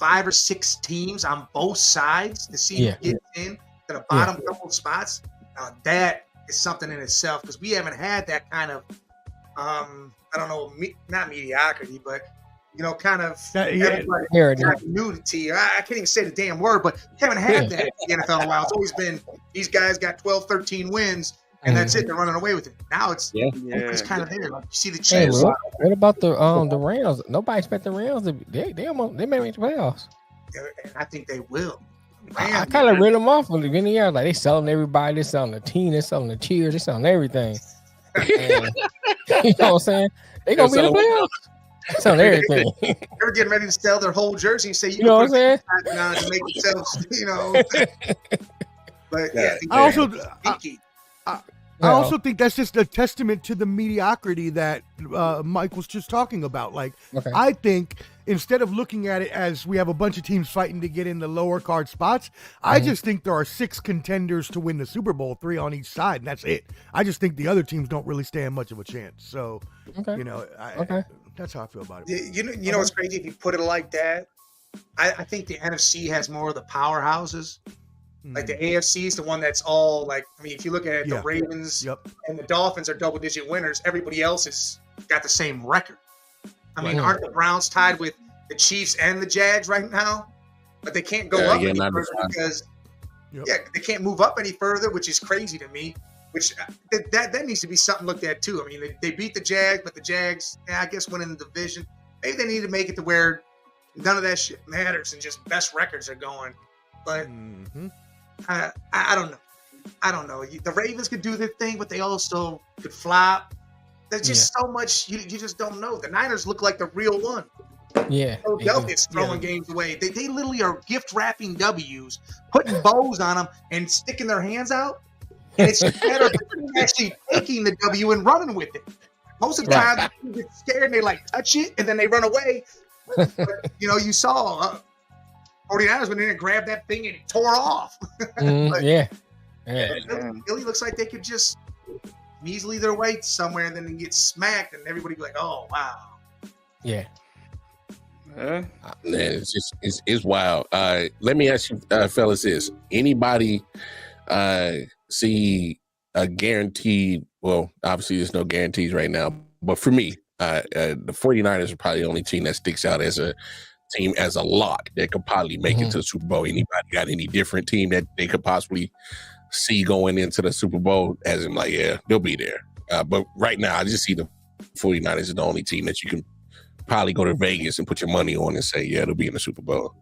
5 or 6 teams on both sides to see who gets in to the bottom couple spots. Now that is something in itself, because we haven't had that kind of I don't know, not mediocrity, but kind of nudity. I can't even say the damn word, but we haven't had that in the NFL in a while. It's always been these guys got 12, 13 wins, and that's it. They're running away with it. Now it's kind of there. Like, you see the Chiefs. Hey, what about the Rams? Nobody expect the Rams to they may make the playoffs. And I think they will. I kind of read them off from the beginning of the year. Like, they selling everybody. They're selling the team. They're selling the cheers. They're selling everything. And, you know what I'm saying? They're going to be in the playoffs. Selling everything. They're getting ready to sell their whole jersey and say, you know what I'm saying? To make themselves, But I also think that's just a testament to the mediocrity that Mike was just talking about. Like, I think instead of looking at it as we have a bunch of teams fighting to get in the lower card spots, I just think there are 6 contenders to win the Super Bowl, 3 on each side, and that's it. I just think the other teams don't really stand much of a chance. So, that's how I feel about it. You know what's crazy? If you put it like that, I think the NFC has more of the powerhouses. Like the AFC is the one that's all like, I mean, if you look at it, the Ravens and the Dolphins are double-digit winners. Everybody else has got the same record. I mean, aren't the Browns tied with the Chiefs and the Jags right now? But they can't go up any further because they can't move up any further, which is crazy to me. Which that needs to be something looked at too. I mean, they beat the Jags, but the Jags, I guess, went in the division. Maybe they need to make it to where none of that shit matters and just best records are going. But I don't know. I don't know. The Ravens could do their thing, but they also could flop. There's just so much you just don't know. The Niners look like the real one. Yeah. Philadelphia's throwing games away. They literally are gift wrapping W's, putting bows on them, and sticking their hands out. And it's just a matter of actually taking the W and running with it. Most of the time, they get scared and they touch it, and then they run away. But, you saw 49ers went in and grabbed that thing and it tore off. Philly looks like they could just measly their way somewhere and then get smacked, and everybody be like, "Oh wow." Yeah. Man, it's wild. Let me ask you, fellas, this: anybody see a guaranteed? Well, obviously, there's no guarantees right now, but for me, the 49ers are probably the only team that sticks out as a team, as a lock that could probably make it to the Super Bowl. Anybody got any different team that they could possibly see going into the Super Bowl as in they'll be there. But right now, I just see the 49ers as the only team that you can probably go to Vegas and put your money on and say, they'll be in the Super Bowl.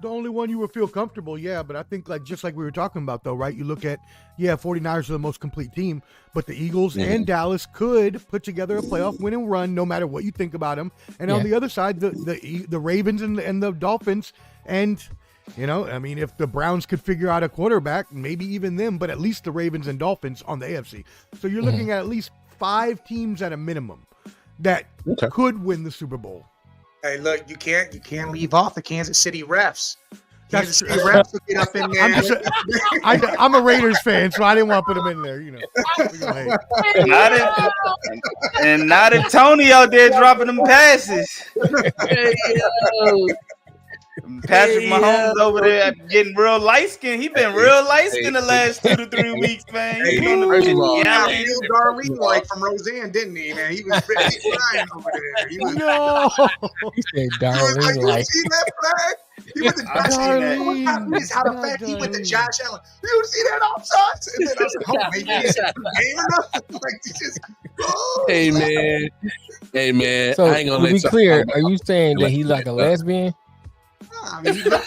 The only one you would feel comfortable, yeah, but I think just like we were talking about though, right? You look at 49ers are the most complete team, but the Eagles and Dallas could put together a playoff winning run no matter what you think about them. And on the other side, the Ravens and the Dolphins, and if the Browns could figure out a quarterback, maybe even them, but at least the Ravens and Dolphins on the AFC. So you're looking at least 5 teams at a minimum that could win the Super Bowl. Hey, look, you can't leave off the Kansas City refs. Kansas City refs will get up in there. I'm a Raiders fan, so I didn't want to put them in there. Not if Tony out there dropping them passes. Patrick Mahomes over there getting real light skinned. He been real light skinned the last 2 to 3 weeks, man. He on the Darlene like from Roseanne, didn't he, man? He was really crying over there. He said Darlene like. See that flag? He went to Josh Allen. How the fact he went to Josh Allen. You see that offside? And then I was like, oh, maybe he's game enough. Like, just, Hey man. So I ain't gonna to be clear, are you saying that he's like a lesbian? I mean, you never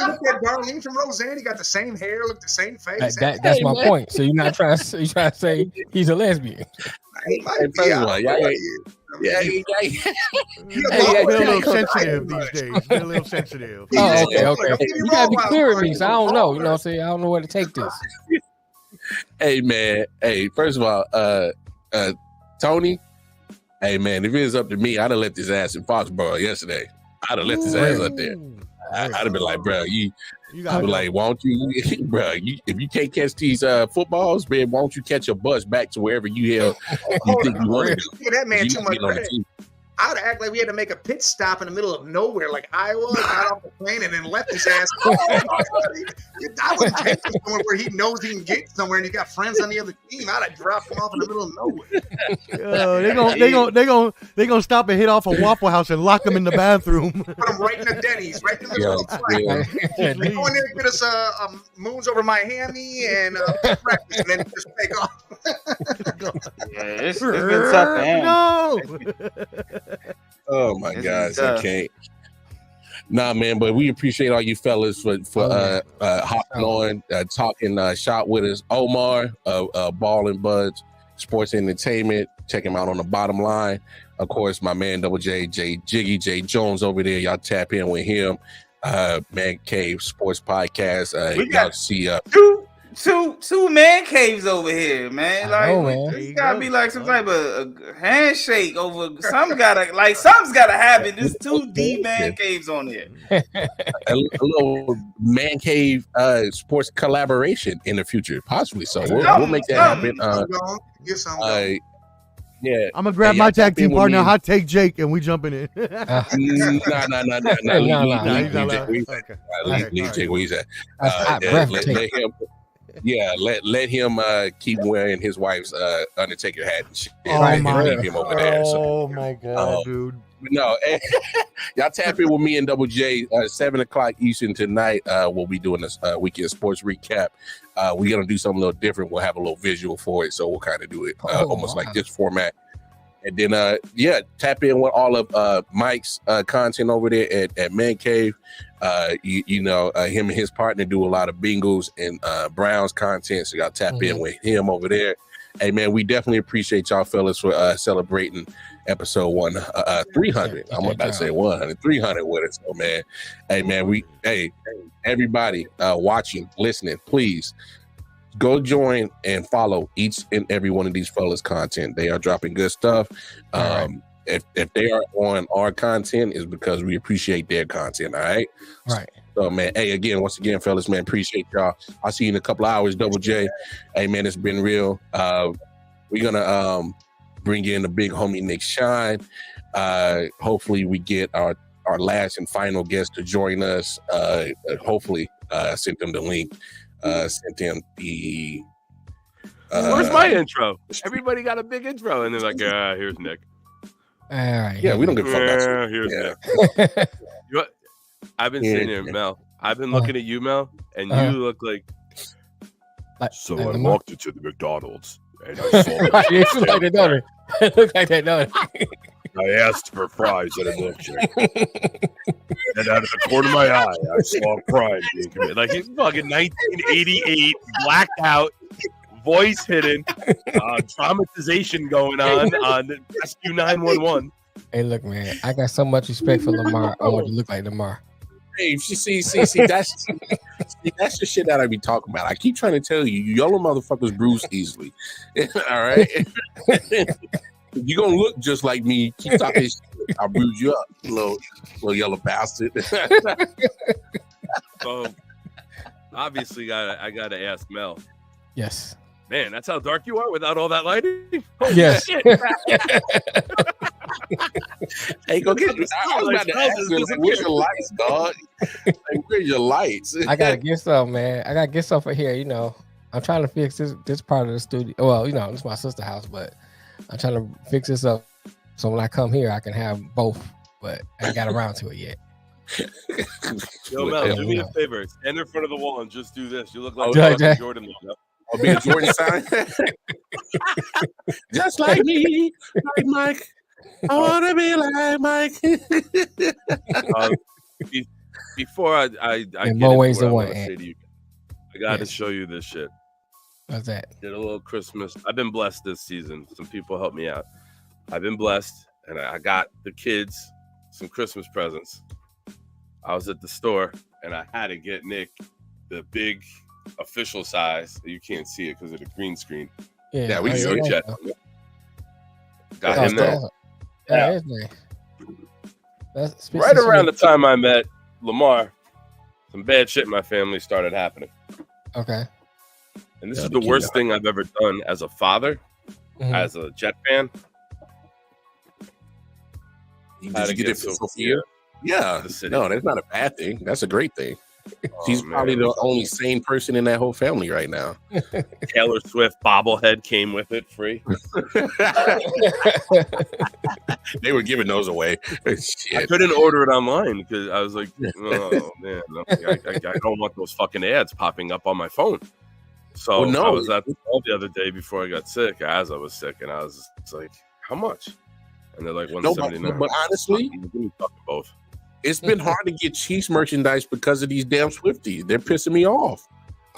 looked at Darlene from Roseanne. He got the same hair, look the same face. That's my point. So you're not trying to say he's a lesbian. He's a little sensitive these days. A little sensitive. Oh, okay. You gotta be clear with me, so I don't know. You know what I'm saying? I don't know where to take this. Hey man. Hey, first of all, Tony. Hey man, if it was up to me, I'd have let this ass in Foxborough yesterday. I'd have left his ass up there. I'd have been like, bro, I'd be like, won't you, bro? If you can't catch these footballs, man, won't you catch a bus back to wherever you think you want to go? Give that man too much credit. I would act like we had to make a pit stop in the middle of nowhere, like Iowa, got off the plane and then left his ass. I would take him somewhere where he knows he can get somewhere and he got friends on the other team. I'd have dropped him off in the middle of nowhere. They gonna stop and hit off a Waffle House and lock him in the bathroom. Put him right in the Denny's, right in the middle of the flight. Go in there and get us moons over Miami and breakfast, and then just take off. It's been tough to handle. Oh my gosh, I can't. Nah, man, but we appreciate all you fellas for hopping on, talking shot with us. Omar, Ball and Buds Sports Entertainment. Check him out on the bottom line. Of course, my man Double J Jiggy J Jones over there. Y'all tap in with him. Man Cave Sports Podcast. We y'all see two man caves over here, man. Like, it's gotta be like some type of a handshake over. Something's gotta happen. There's 2 D man caves on here. a little man cave sports collaboration in the future, possibly. So we'll make that happen. Yeah, I'm gonna grab my tag team partner, Hot Take Jake, and we jumping in. No. Leave Jake where he's at. Let him keep wearing his wife's Undertaker hat and shit. Leave him over there. Oh my god, dude. No, y'all tap in with me and Double J 7:00 Eastern tonight. We'll be doing this weekend sports recap. We're gonna do something a little different. We'll have a little visual for it, so we'll kind of do it almost like this format. And then tap in with all of Mike's content over there at Man Cave. Him and his partner do a lot of Bengals and Browns content, so y'all tap in with him over there. Hey man, we definitely appreciate y'all fellas for celebrating episode 300. I'm about to say 100, 300 with us. So man, hey man, everybody watching, listening, please go join and follow each and every one of these fellas' content. They are dropping good stuff. If they are on our content, is because we appreciate their content. All right. Right. So man, once again, fellas, man, appreciate y'all. I'll see you in a couple of hours. Double J. Hey man, it's been real. We're gonna bring in the big homie Nick Shine. Hopefully we get our last and final guest to join us. Hopefully sent them the link. Sent them the where's my intro? Everybody got a big intro, and they're like, here's Nick. All right. Yeah, we don't give a fuck about you. Here's Nick. I've been sitting here, Mel. I've been looking at you, Mel, and you look like. So I walked into the McDonald's and I saw it looks like that, don't it? It looks like that, don't it? I asked for fries and a milkshake. And out of the corner of my eye, I saw a crime being committed. Like he's fucking 1988, blacked out, voice hidden, traumatization going on Rescue 911. Hey, look, man, I got so much respect for Lamar. I want to look like Lamar. Hey, see, that's the shit that I be talking about. I keep trying to tell you, you yellow motherfuckers bruise easily. All right, you gonna look just like me. Keep talking shit. I'll bruise you up, little yellow bastard. So obviously, I gotta ask Mel. Yes. Man, that's how dark you are without all that lighting. Holy Yes. shit. Hey, go get. I was about to ask you, like, where's your lights, dog? Like, where's your lights? I gotta get some, man. I gotta get some for here. You know, I'm trying to fix this part of the studio. Well, you know, it's my sister's house, but I'm trying to fix this up so when I come here, I can have both. But I ain't got around to it yet. Yo, Mel, do me a favor. Stand in front of the wall and just do this. You look like Jordan. I'll be a Jordan sign. Just like me, like Mike. I want to be like Mike. Before I get more into ways what than I one. wanna say to you, I got to show you this shit. What's that? Did a little Christmas. I've been blessed this season. Some people helped me out. I've been blessed, and I got the kids some Christmas presents. I was at the store, and I had to get Nick the big official size. You can't see it because of the green screen. Yeah, we show Jet. Got him that. there. That's nice. That's Right around the time I met Lamar, some bad shit in my family started happening. Okay. And this is the worst thing I've ever done as a father, as a Jet fan. Did you get it for Sophia? Yeah. No, that's not a bad thing. That's a great thing. She's probably the only sane person in that whole family right now. Taylor Swift bobblehead came with it free. They were giving those away. I couldn't order it online because I was like, oh man, I don't want those fucking ads popping up on my phone. So I was at the mall the other day before I got sick, as I was sick, and I was like, how much? And they're like $179. But honestly, both. It's been hard to get Chiefs merchandise because of these damn Swifties. They're pissing me off.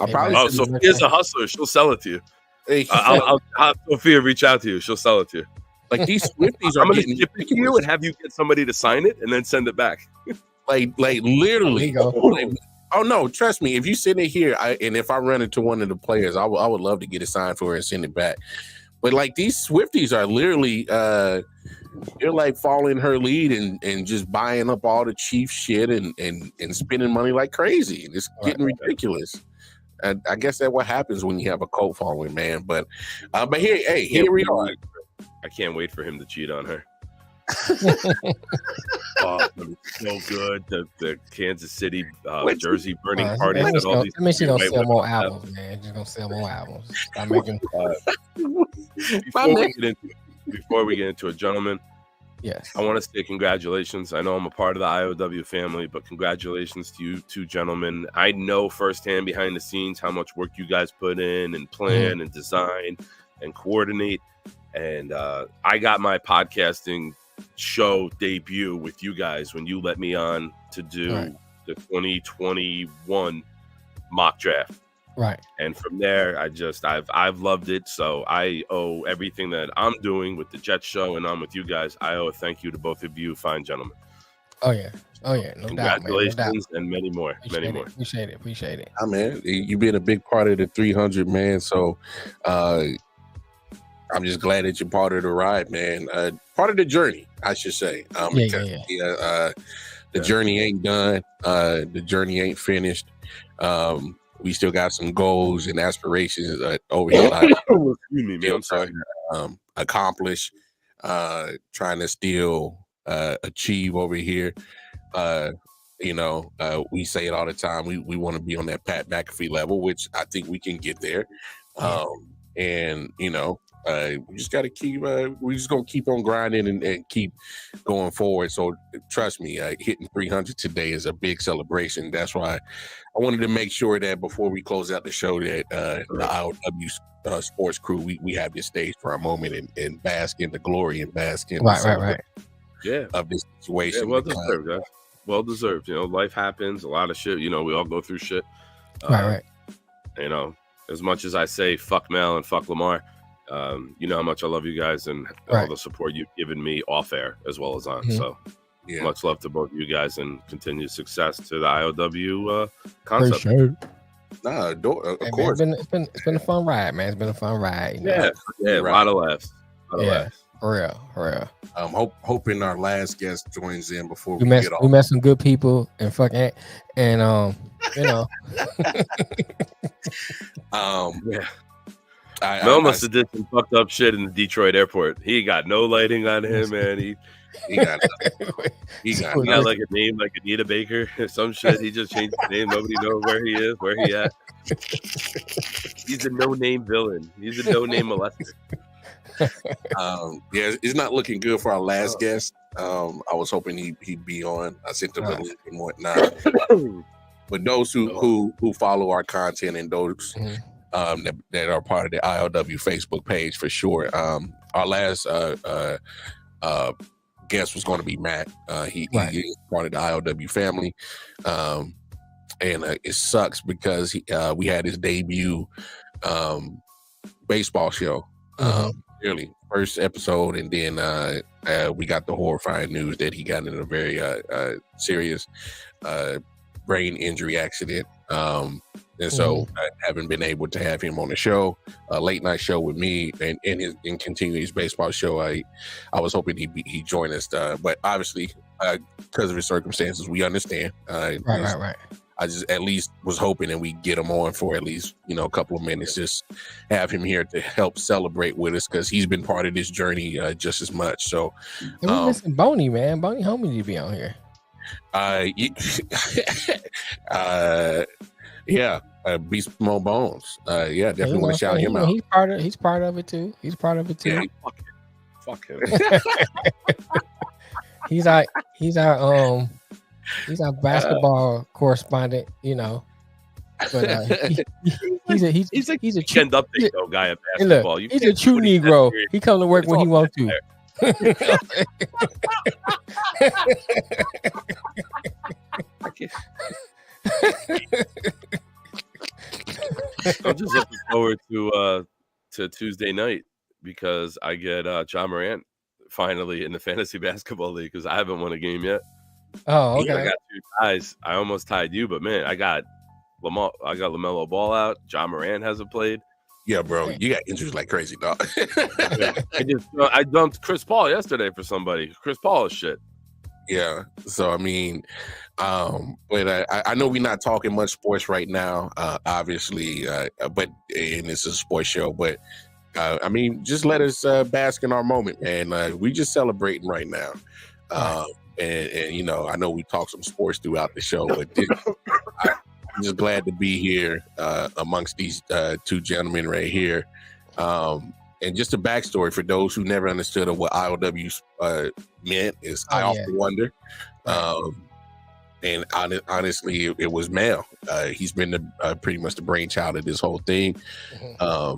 Sophia's a hustler. She'll sell it to you. Hey, I'll have Sophia reach out to you. She'll sell it to you. Like these Swifties I'm are going to ship it to you and have you get somebody to sign it and then send it back. like literally. Oh no, trust me. If you send it here, and if I run into one of the players, I would love to get it signed for her and send it back. But like these Swifties are literally they're like following her lead and just buying up all the Chiefs shit and spending money like crazy. It's getting ridiculous. And I guess that's what happens when you have a cult following, man. But here we are. I can't wait for him to cheat on her. So good. The Kansas City Jersey burning party. That means she's gonna sell more albums, man. She's gonna sell more albums. I'm making. Before we get into it, gentlemen, yes, I want to say congratulations. I know I'm a part of the I.O.W. family, but congratulations to you two gentlemen. I know firsthand behind the scenes how much work you guys put in and plan and design and coordinate. And I got my podcasting show debut with you guys when you let me on to do the 2021 mock draft. Right. And from there, I've loved it. So I owe everything that I'm doing with the Jet Show and I'm with you guys. I owe a thank you to both of you, fine gentlemen. Oh yeah. No Congratulations doubt, man. and many more. Appreciate it. Oh, man, you've been a big part of the 300, man. So I'm just glad that you're part of the ride, man. Part of the journey, I should say. The journey ain't done. The journey ain't finished. We still got some goals and aspirations over here. I'm sorry. Accomplish, trying to still achieve over here. We say it all the time. We want to be on that Pat McAfee level, which I think we can get there. We just got to keep. We're just gonna keep on grinding and keep going forward. So trust me, hitting 300 today is a big celebration. That's why I wanted to make sure that before we close out the show, that the I.O.W. Sports crew, we have this stage for a moment and bask in the glory and bask in right. of this situation. Well deserved, guys. Well deserved. Life happens. A lot of shit. We all go through shit. Right. As much as I say fuck Mel and fuck Lamar, you know how much I love you guys and all the support you've given me off air as well as on. So much love to both of you guys and continued success to the I.O.W. concept. Sure. Of course. It's been a fun ride, man. It's been a fun ride. Yeah, a lot of laughs. For real. Hoping our last guest joins in before we get off. We met some good people and Mel must have did some fucked up shit in the Detroit airport. He got no lighting on him, man. He got like a name like Anita Baker or some shit. He just changed his name. Nobody knows where he is, where he at. He's a no-name villain. He's a no-name molester. It's not looking good for our last guest. I was hoping he'd be on. I sent him a link and whatnot. But those who follow our content and those that are part of the I.O.W. Facebook page for sure. Our last guest was going to be Matt. He is part of the I.O.W. family. And it sucks because we had his debut baseball show. Really, first episode, and then we got the horrifying news that he got in a very serious brain injury accident. And so I haven't been able to have him on the show, a late night show with me, and continue his baseball show. I was hoping he'd join us, but obviously because of his circumstances, we understand. Right. I just at least was hoping that we get him on for at least a couple of minutes, just have him here to help celebrate with us because he's been part of this journey just as much. So we missing Boney, man. Boney homie need to be on here. Beast Mo Bones. Definitely want to shout him out. He's part of it too. Yeah, fuck him. He's our basketball correspondent, But he's a weekend update though guy at basketball. He's a true Negro. He come to work when he wants to. I'm just looking forward to Tuesday night because I get John Morant finally in the fantasy basketball league because I haven't won a game yet. Oh, okay. I got 2 ties. I almost tied you, but man, I got LaMelo Ball out. John Morant hasn't played. Yeah, bro, you got injuries like crazy, dog. I dumped Chris Paul yesterday for somebody. Chris Paul is shit. Yeah, so I mean, but I know we're not talking much sports right now, obviously, but and it's a sports show. But I mean, just let us bask in our moment, man. We just celebrating right now. And I know we talk some sports throughout the show, but I'm just glad to be here amongst these 2 gentlemen right here. And just a backstory for those who never understood what I.O.W. meant is I often wonder. And honestly, it was Mel. He's been pretty much the brainchild of this whole thing. I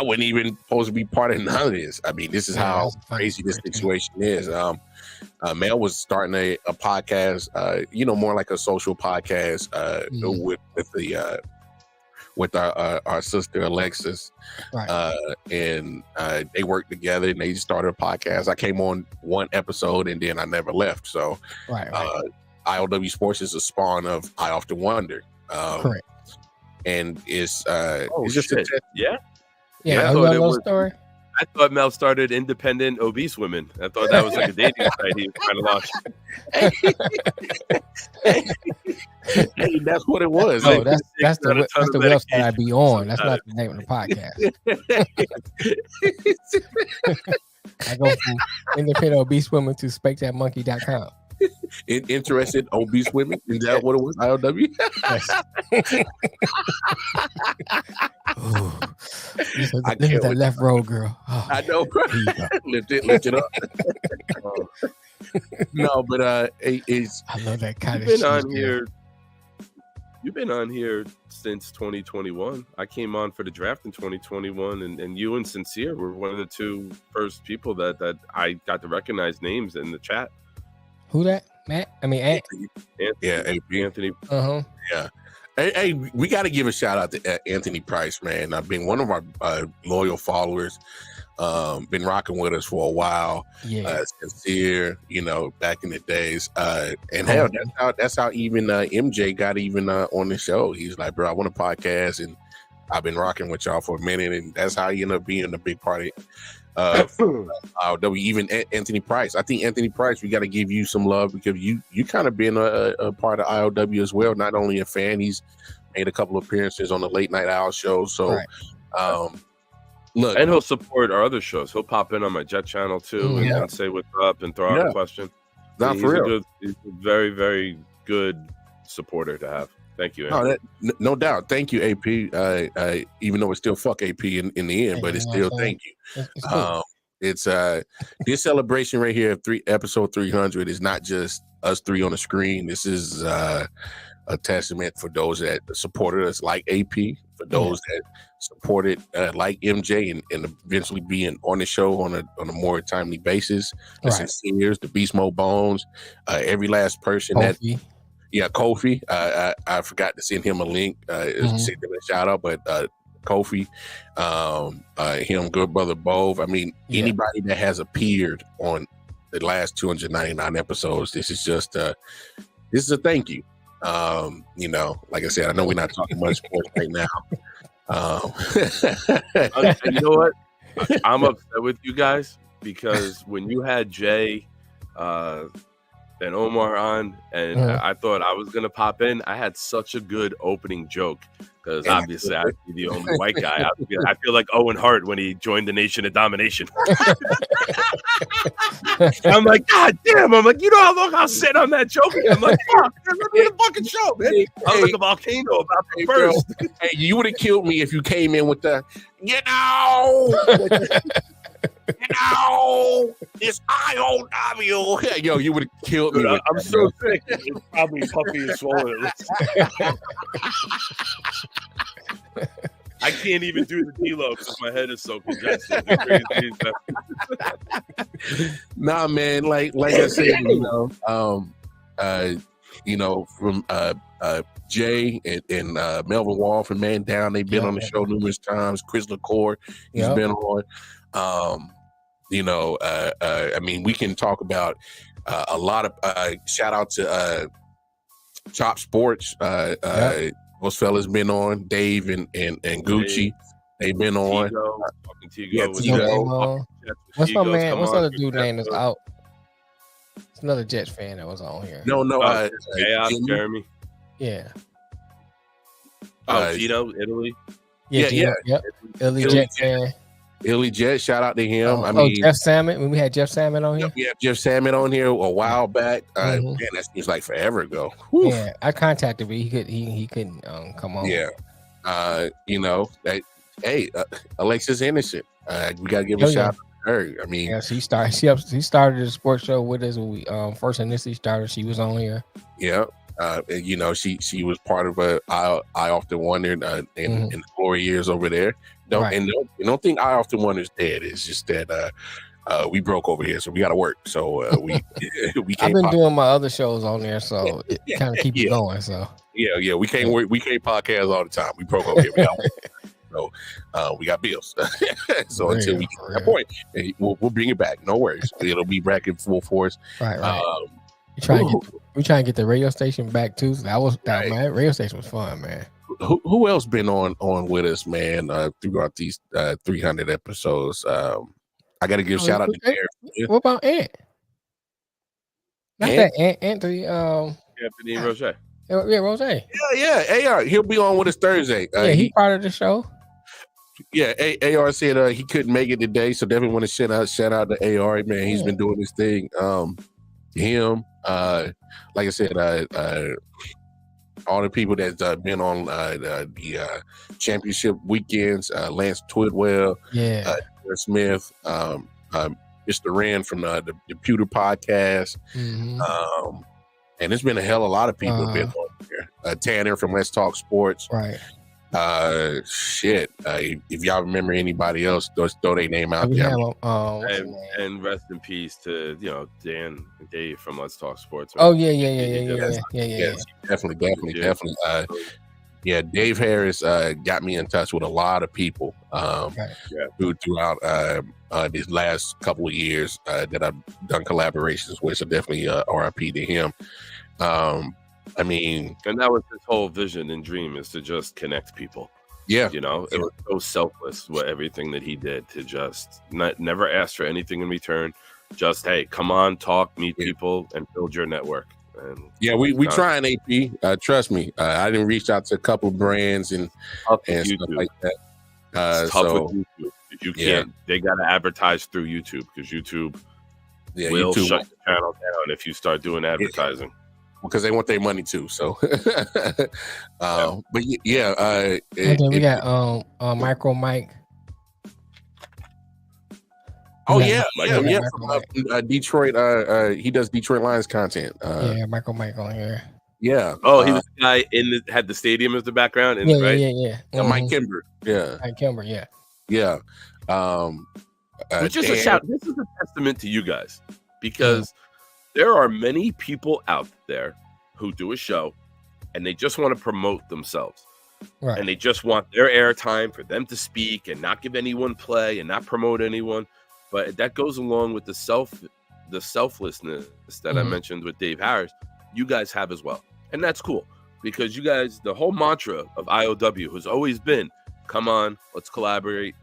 wasn't even supposed to be part of none of this. I mean, this is how crazy this situation is. Mel was starting a podcast, more like a social podcast with our sister Alexis, and they worked together and they started a podcast. I came on 1 episode and then I never left. So I.O.W. Sports is a spawn of I Often Wonder. Correct. And it's just shit. Yeah, I thought it was story. I thought Mel started independent obese women. I thought that was like a dating site he was trying to launch. Hey, that's what it was. Oh, that's the website I be on. That's not the name of the podcast. I go from independent obese women to SpakeThatMonkey.com. Interested obese women? Is that what it was? I.O.W. Look at that left row, girl. Oh, I know. Lift it up. No, but it's. I love that kind of been shit. on here. You've been on here since 2021. I came on for the draft in 2021, and you and Sincere were one of the two first people that I got to recognize names in the chat. Who that? Matt? I mean, Anthony. Yeah, Anthony. Yeah. Hey, we got to give a shout out to Anthony Price, man. I've been one of our loyal followers. Been rocking with us for a while. Yeah. Sincere, back in the days. And hell, that's how even MJ got even on the show. He's like, bro, I want a podcast, and I've been rocking with y'all for a minute, and that's how he ended up being a big part of I.O.W. Even Anthony Price. I think Anthony Price, we got to give you some love because you kind of been a part of I.O.W. as well. Not only a fan, he's made a couple of appearances on the Late Night Owl show. So, look, and he'll support our other shows. He'll pop in on my Jet channel too and say what's up and throw out a question. Not for real. He's a very, very good supporter to have. Thank you, Anthony. No doubt. Thank you, AP. Even though it's still fuck AP in the end, but it's still thank you. It's this celebration right here of episode 300 is not just us three on the screen. This is a testament for those that supported us like AP, for those that supported like MJ and eventually being on the show on a more timely basis. The Sinceres, the Beast Mode Bones, every last person Kofi. Kofi. I forgot to send him a link, send him a shout out, but Kofi, him, good brother Bove. I mean, anybody that has appeared on the last 299 episodes, this is a thank you. Like I said, I know we're not talking much sports right now. You know what? I'm upset with you guys because when you had Jay and Omar on, and I thought I was gonna pop in, I had such a good opening joke because obviously I'd be the only white guy. I feel like Owen Hart when he joined the Nation of Domination. I'm like, God damn! I'm like, you know how long I'll sit on that joke? I'm like, fuck, let me the fucking show, man. I was like a volcano about the first. Hey, you would have killed me if you came in with the, it's I.O.W. Yo, you would have killed me. Dude, I'm so sick. It's probably puffy and swollen. I can't even do the D-Lo because my head is so congested. Nah, man, like I said, from Jay and Melvin Wall from Man Down, they've been on the show numerous times. Chris LaCour, he's been on. I mean, we can talk about a lot of shout out to Chop Sports. Those fellas been on. Dave and Gucci, they've been on. Tito. What's my man? What's other dude name that's out? It's another Jets fan that was on here. Jeremy. Yeah. Tito, Italy. Yep. Italy Jets fan. Illy Jet, shout out to him. Jeff Salmon. When we had Jeff Salmon on here, Jeff Salmon on here a while back. Man, that seems like forever ago. Whew. Yeah, I contacted him. He couldn't come on. Yeah, Alexis Innocent. We gotta give a shout out to her. I mean, she started the sports show with us when we first initially started. She was on here. Yeah. She was part of I Often Wondered in the glory years over there. Don't think I Often Wondered's dead. It's just that we broke over here, so we got to work. So we can't. I've been doing my other shows on there, so it kind of keeps it going. So we can't work. We can't podcast all the time. We broke over here. We got so we got bills. So until we get to that point, we'll bring it back. No worries. It'll be back in full force. Right. We try and get the radio station back too. So that radio station was fun, man. Who else been on with us, man, throughout these 300 episodes? I got to give a shout out to Derek. What about Ant? Not that Anthony. Anthony Roger. Yeah, Roger. Yeah. AR. He'll be on with us Thursday. He part of the show. Yeah, AR said he couldn't make it today, so definitely want to shout out to AR, man. He's been doing this thing. Him, like I said, all the people that's been on the championship weekends, Lance Twidwell, Smith, Mr. Rand from the Pewter podcast, and it's been a hell of a lot of people have been on here. Tanner from Let's Talk Sports. Right. If y'all remember anybody else, throw their name out there. And rest in peace to Dan and Dave from Let's Talk Sports. Oh yeah. Definitely. Dave Harris got me in touch with a lot of people who throughout these last couple of years that I've done collaborations with. So definitely RIP to him. And that was his whole vision and dream, is to just connect people. Yeah. It was so selfless with everything that he did, to just never ask for anything in return. Just, hey, come on, talk, meet people, and build your network. And we trying, AP. Trust me. I didn't reach out to a couple brands and stuff like that. It's tough with YouTube. You can't. They got to advertise through YouTube, because YouTube will shut the channel down if you start doing advertising. Because they want their money too. So, we got Micro Mike. Oh yeah. From Detroit. He does Detroit Lions content. Micro Mike on here. Yeah. Oh, he was the guy had the stadium as the background. Right? Mm-hmm. Mike Kimber. Yeah. Mike Kimber. Yeah. Yeah. Which is a shout. This is a testament to you guys, because there are many people out there who do a show and they just want to promote themselves. Right. And they just want their airtime for them to speak and not give anyone play and not promote anyone. But that goes along with the selflessness that I mentioned with Dave Harris. You guys have as well. And that's cool, because you guys, the whole mantra of I.O.W. has always been, come on, let's collaborate,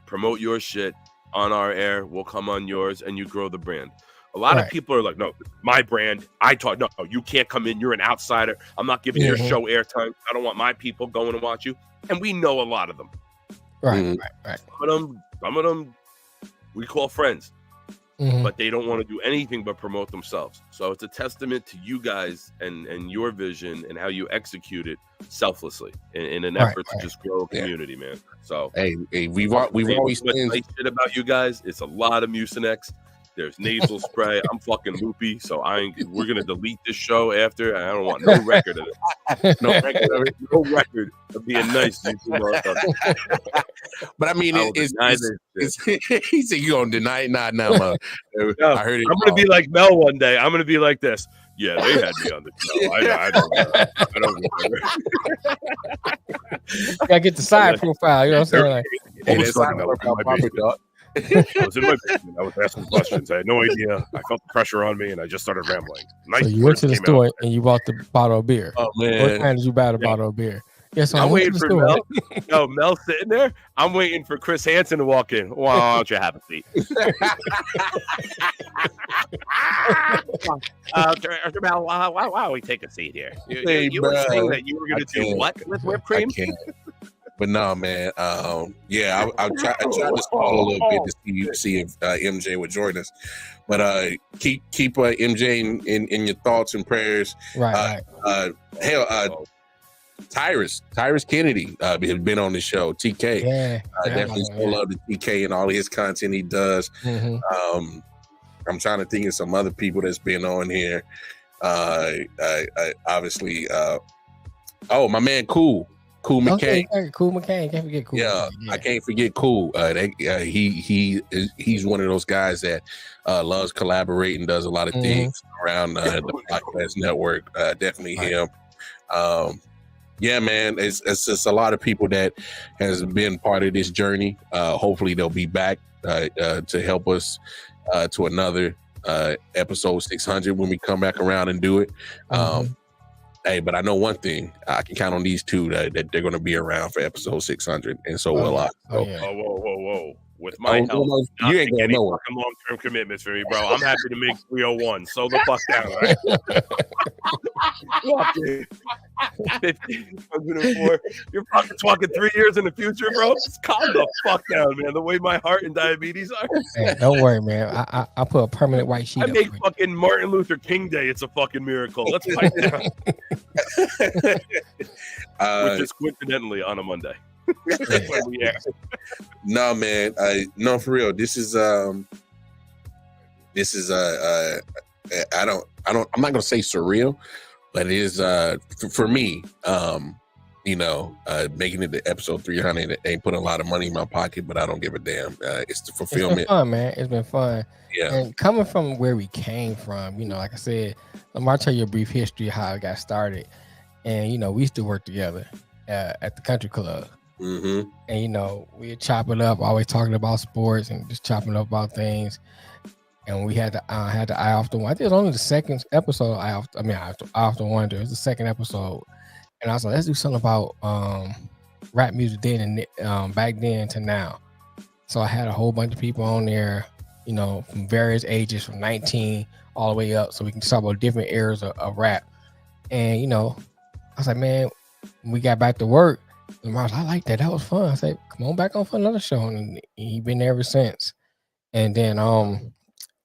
promote your shit on our air, we'll come on yours, and you grow the brand. A lot of people are like, no, my brand. No, you can't come in. You're an outsider. I'm not giving your show airtime. I don't want my people going to watch you. And we know a lot of them. Right. Some of them we call friends, but they don't want to do anything but promote themselves. So it's a testament to you guys and your vision and how you execute it selflessly in an effort to just grow a community, man. So we've always been nice shit about you guys. It's a lot of Mucinex. There's nasal spray. I'm fucking loopy, so we're gonna delete this show after. I don't want no record of it. No record of being nice. But it's he said you gonna deny it? Nah, man. I heard it. I'm gonna be like Mel one day. I'm gonna be like this. Yeah, they had me on the show. I don't Gotta get the side profile. You know what I'm saying? I was in my basement. I was asking questions. I had no idea. I felt the pressure on me, and I just started rambling. So you went to the store and you bought the bottle of beer. Oh man! What kind did you buy the bottle of beer? Yes, I'm waiting for Mel. No, Mel's sitting there. I'm waiting for Chris Hansen to walk in. Why don't you have a seat? Mel, why don't we take a seat here? You were saying that you were going to do what with whipped cream? But no, man. I tried to call a little bit to see if MJ would join us. But keep MJ in your thoughts and prayers. Right. Tyrus Kennedy has been on the show. TK. Definitely still love the TK and all his content he does. I'm trying to think of some other people that's been on here. Obviously, my man Cool McCain. Cool McCain. Can't forget Cool. Yeah, I can't forget Cool. He's one of those guys that loves collaborating, does a lot of things around the podcast network. Definitely him. Yeah, man, it's just a lot of people that has been part of this journey. Hopefully they'll be back to help us to another episode 600 when we come back around and do it. Hey, but I know one thing. I can count on these two that they're going to be around for episode 600, and so will I. So. Whoa. With my help, you ain't going nowhere. Fucking long-term commitments for me, bro. I'm happy to make 301. Slow the fuck down, right? 104. You're fucking talking 3 years in the future, bro. Just calm the fuck down, man. The way my heart and diabetes are. Hey, don't worry, man. I put a permanent white sheet. I make fucking Martin Luther King Day. It's a fucking miracle. Let's fight down. Which is coincidentally on a Monday. No, man. No, for real. This is I'm not gonna say surreal, but it is for me. Making it to episode 300 it ain't putting a lot of money in my pocket, but I don't give a damn. It's the fulfillment. It's been fun, man. It's been fun. Yeah. And coming from where we came from, like I said, I'll tell you a brief history of how it got started. And we used to work together at the country club. Mm-hmm. And we'd chop it up, always talking about sports and just chopping up about things. And we had the I.O.W. I think it was only the second episode. I often wonder. It was the second episode. And I was like, let's do something about rap music then and back then to now. So I had a whole bunch of people on there, from various ages, from 19 all the way up, so we can talk about different eras of rap. And I was like, man, when we got back to work, Lamar was like, I like that. That was fun. I said, come on back on for another show, and he's been there ever since. And then I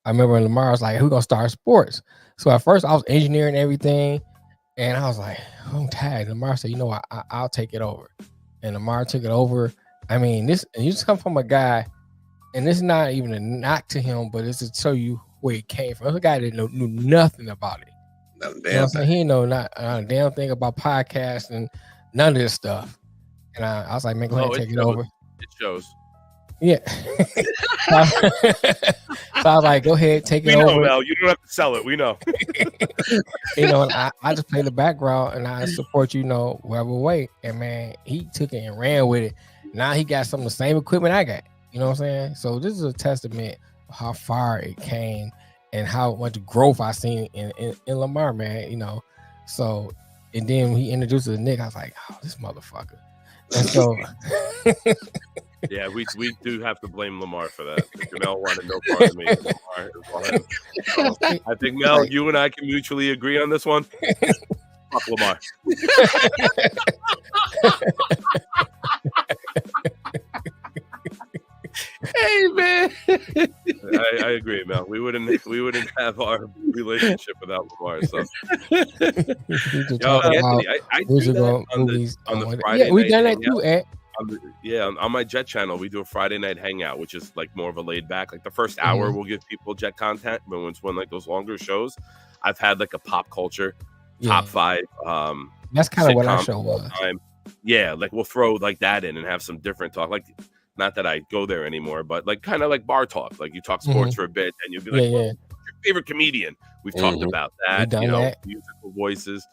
remember Lamar was like, who gonna start sports? So at first I was engineering everything. And I was like, I'm tired. Lamar said, I'll take it over. And Lamar took it over. I mean, you just come from a guy, and this is not even a knock to him, but it's to show you where he came from. It's a guy that knew nothing about it. Not damn thing. He know not a damn thing about podcasts and none of this stuff. And I was like, man, go ahead and take it over. It shows. Yeah. So I was like, go ahead, take it over. We know, Mel. You don't have to sell it. We know. And I just play the background and I support whatever way. And man, he took it and ran with it. Now he got some of the same equipment I got. You know what I'm saying? So this is a testament of how far it came and how much growth I seen in Lamar, man. So, and then when he introduced the Nick, I was like, oh, this motherfucker. And so yeah, we do have to blame Lamar for that. Mel wanted no part of me. I think Mel, you and I can mutually agree on this one. Fuck Lamar. Hey man, I agree, Mel. We wouldn't have our relationship without Lamar. So, Anthony, I do that on the Friday. Yeah, we night done that too, Ed. On my Jet channel, we do a Friday night hangout, which is like more of a laid back. Like the first hour, we'll give people Jet content, but when it's like those longer shows, I've had like a pop culture top 5. That's kind of what our show was. Yeah, like we'll throw like that in and have some different talk. Like, not that I go there anymore, but like kind of like bar talk. Like you talk sports for a bit, and you'll be like, what's your favorite comedian? We've talked about that. Musical voices.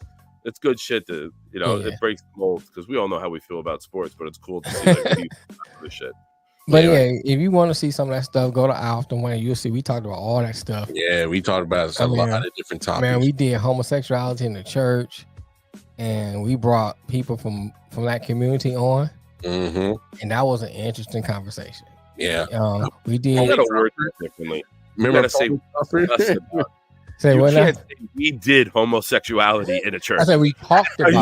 It's good shit to it breaks the mold because we all know how we feel about sports, but it's cool to see like people the shit. But if you want to see some of that stuff, go to I.O.W. You'll see we talked about all that stuff. Yeah, we talked about a lot of different topics. Man, we did homosexuality in the church, and we brought people from that community on, and that was an interesting conversation. Yeah, we did. I gotta word it differently. Remember, say what? Can't say we did homosexuality in a church. I said we talked about. We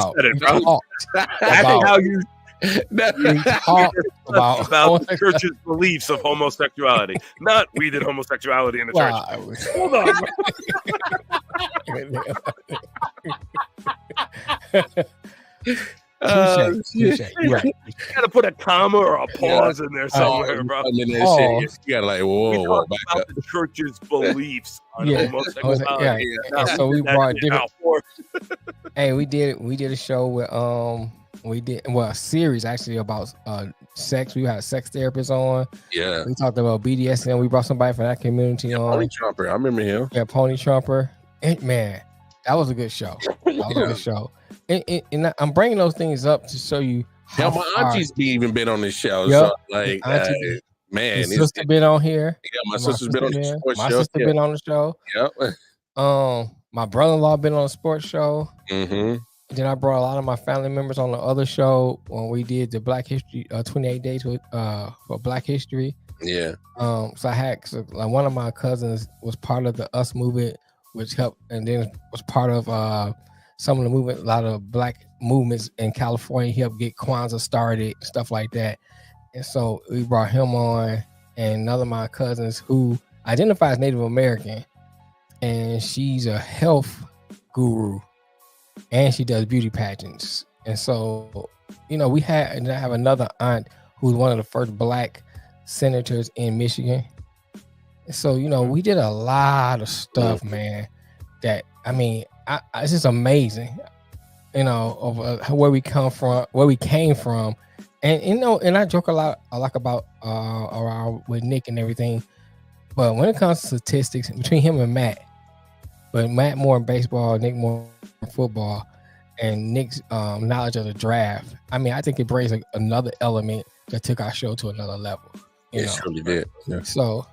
talked about the church's beliefs of homosexuality. Not we did homosexuality in the church. Hold on. You gotta put a comma or a pause in there somewhere, bro. You gotta like, whoa, back up. The church's beliefs on homosexuality. So we brought different. Hey, we did a show with a series actually about sex. We had a sex therapist on. Yeah, we talked about BDSM. We brought somebody from that community on. Pony Trumper, I remember him. Yeah, Pony Trumper. And man, that was a good show. That was a good show. And I'm bringing those things up to show you how my auntie's even been on this show. Yep. So like, man, my sister been on here. Yeah, my sister's been on the sports show. My sister been on the show. Yep. My brother-in-law been on a sports show. Mm-hmm. Then I brought a lot of my family members on the other show when we did the Black History 28 days for Black History. Yeah. So I had like one of my cousins was part of the US movement, which helped, and then was part of some of the movement, a lot of black movements in California. He helped get Kwanzaa started, stuff like that. And so we brought him on, and another of my cousins who identifies Native American, and she's a health guru, and she does beauty pageants. And so, I have another aunt who's one of the first black senators in Michigan. And so, we did a lot of stuff, man, that, it's just amazing, of where we come from, where we came from, and and I joke a lot about around with Nick and everything, but when it comes to statistics between him and Matt, but Matt more in baseball, Nick more in football, and Nick's knowledge of the draft, I mean, I think it brings another element that took our show to another level. It surely did. Yeah. So,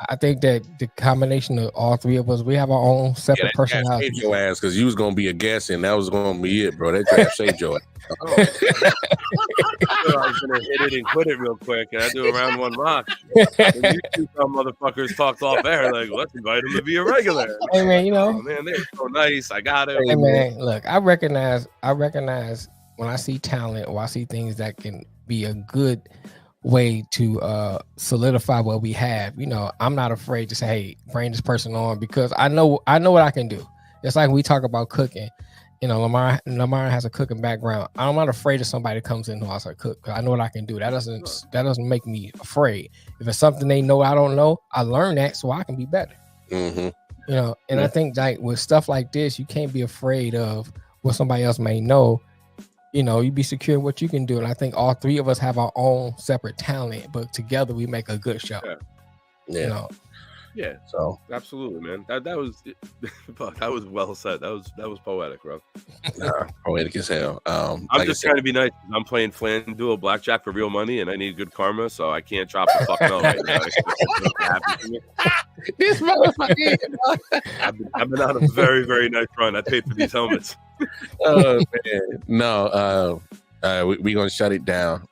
I think that the combination of all three of us, we have our own separate personalities. Saved your ass because you was gonna be a guest, and that was gonna be it, bro. That draft saved your ass. I was gonna hit it and quit it real quick, and I do a round one mock. And you two some motherfuckers talked off air like, let's invite him to be a regular. Hey man, oh, man, they're so nice. I got it. Hey man, look, I recognize when I see talent or I see things that can be a good way to solidify what we have. I'm not afraid to say, hey, bring this person on, because I know what I can do. It's like we talk about cooking. Lamar has a cooking background. I'm not afraid of somebody that comes in who knows how to cook, because I know what I can do. That doesn't make me afraid. If it's something they know I don't know, I learn that so I can be better. Mm-hmm. I think like with stuff like this, you can't be afraid of what somebody else may know. You be secure in what you can do. And I think all three of us have our own separate talent, but together we make a good show. Yeah. Yeah. So absolutely, man. That was that was well said. That was poetic, bro. Poetic as hell. I'm just trying to be nice. I'm playing FanDuel blackjack for real money, and I need good karma, so I can't drop the fuck no right now. This motherfucker. I've been on a very, very nice run. I paid for these helmets. Oh man, no. We're gonna shut it down.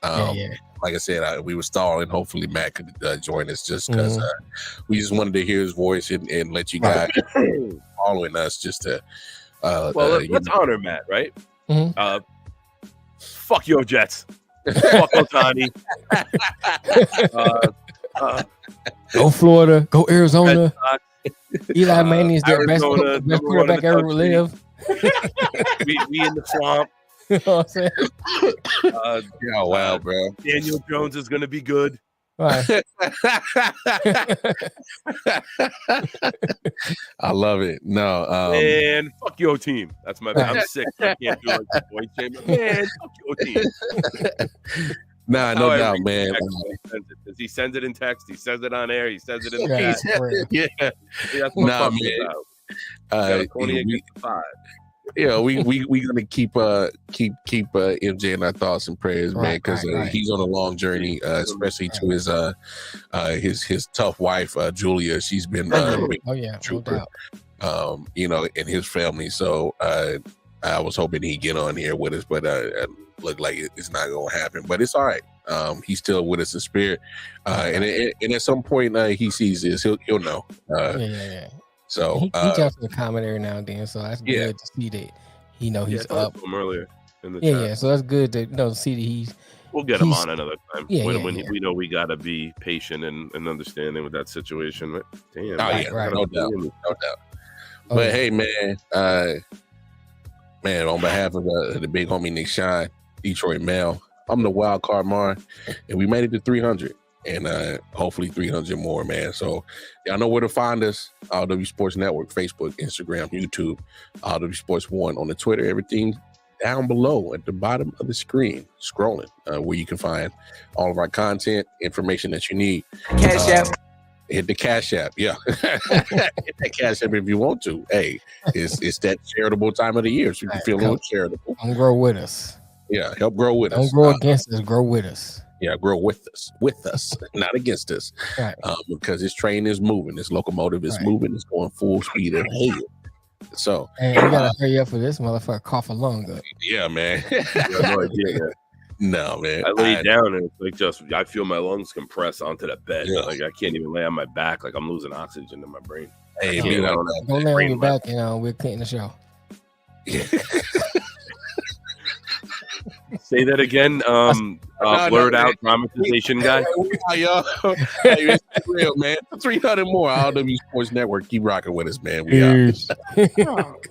Like I said, we were stalling. Hopefully, Matt could join us, just because we just wanted to hear his voice and let you guys following us just to. Let's honor Matt, right? Fuck your Jets. Fuck Otani. Go Florida. Go Arizona. Eli Manning is the best quarterback ever live. we in the swamp. You know what I'm saying? Wow, bro. Daniel Jones is going to be good. Right. I love it. No, and fuck your team. That's my bad. I'm sick. I can't do like boy chamber. Man, fuck your team. Nah, no doubt, man. He sends it in text. He says it on air. He says it in the chat. Yeah. That's what I'm talking about. 28 against 5. Yeah, we gonna keep MJ in our thoughts and prayers, man, because he's on a long journey, especially to his tough wife, Julia. She's been trooper, and his family. So I was hoping he'd get on here with us, but looked like it's not gonna happen. But it's all right. He's still with us in spirit, and at some point he sees this, he'll know. So he jumps in the comment every now and then, so that's good to see that he's up. Him earlier in the chat. So that's good to see that he's. We'll get him on another time. When we know we gotta be patient and understanding with that situation. But damn, no doubt. But hey, man, on behalf of the big homie Nick Shine, Detroit Mail, I'm the wild card Mar, and we made it to 300. And hopefully 300 more, man. So y'all know where to find us. I.O.W Sports Network, Facebook, Instagram, YouTube, I.O.W Sports 1 on the Twitter. Everything down below at the bottom of the screen, scrolling, where you can find all of our content, information that you need. Cash App. Hit the Cash App, yeah. Hit that Cash App if you want to. Hey, it's that charitable time of the year, so you can feel a little charitable. Don't grow with us. Yeah, help grow with us. Don't grow against us, grow with us. Yeah, grow with us, not against us. Right. Because this train is moving, this locomotive is moving, it's going full speed ahead. So, you gotta hurry up for this motherfucker cough a lung up. Yeah, man. No idea, man. No, man. I lay down and it's like I feel my lungs compress onto the bed. Yeah. Like I can't even lay on my back. Like I'm losing oxygen to my brain. Hey, don't lay on your back, we're cutting the show. Yeah. Say that again. Blurred out dramatization guy. Hey, it's real, man. 300 more. I.O.W Sports Network. Keep rocking with us, man. We out.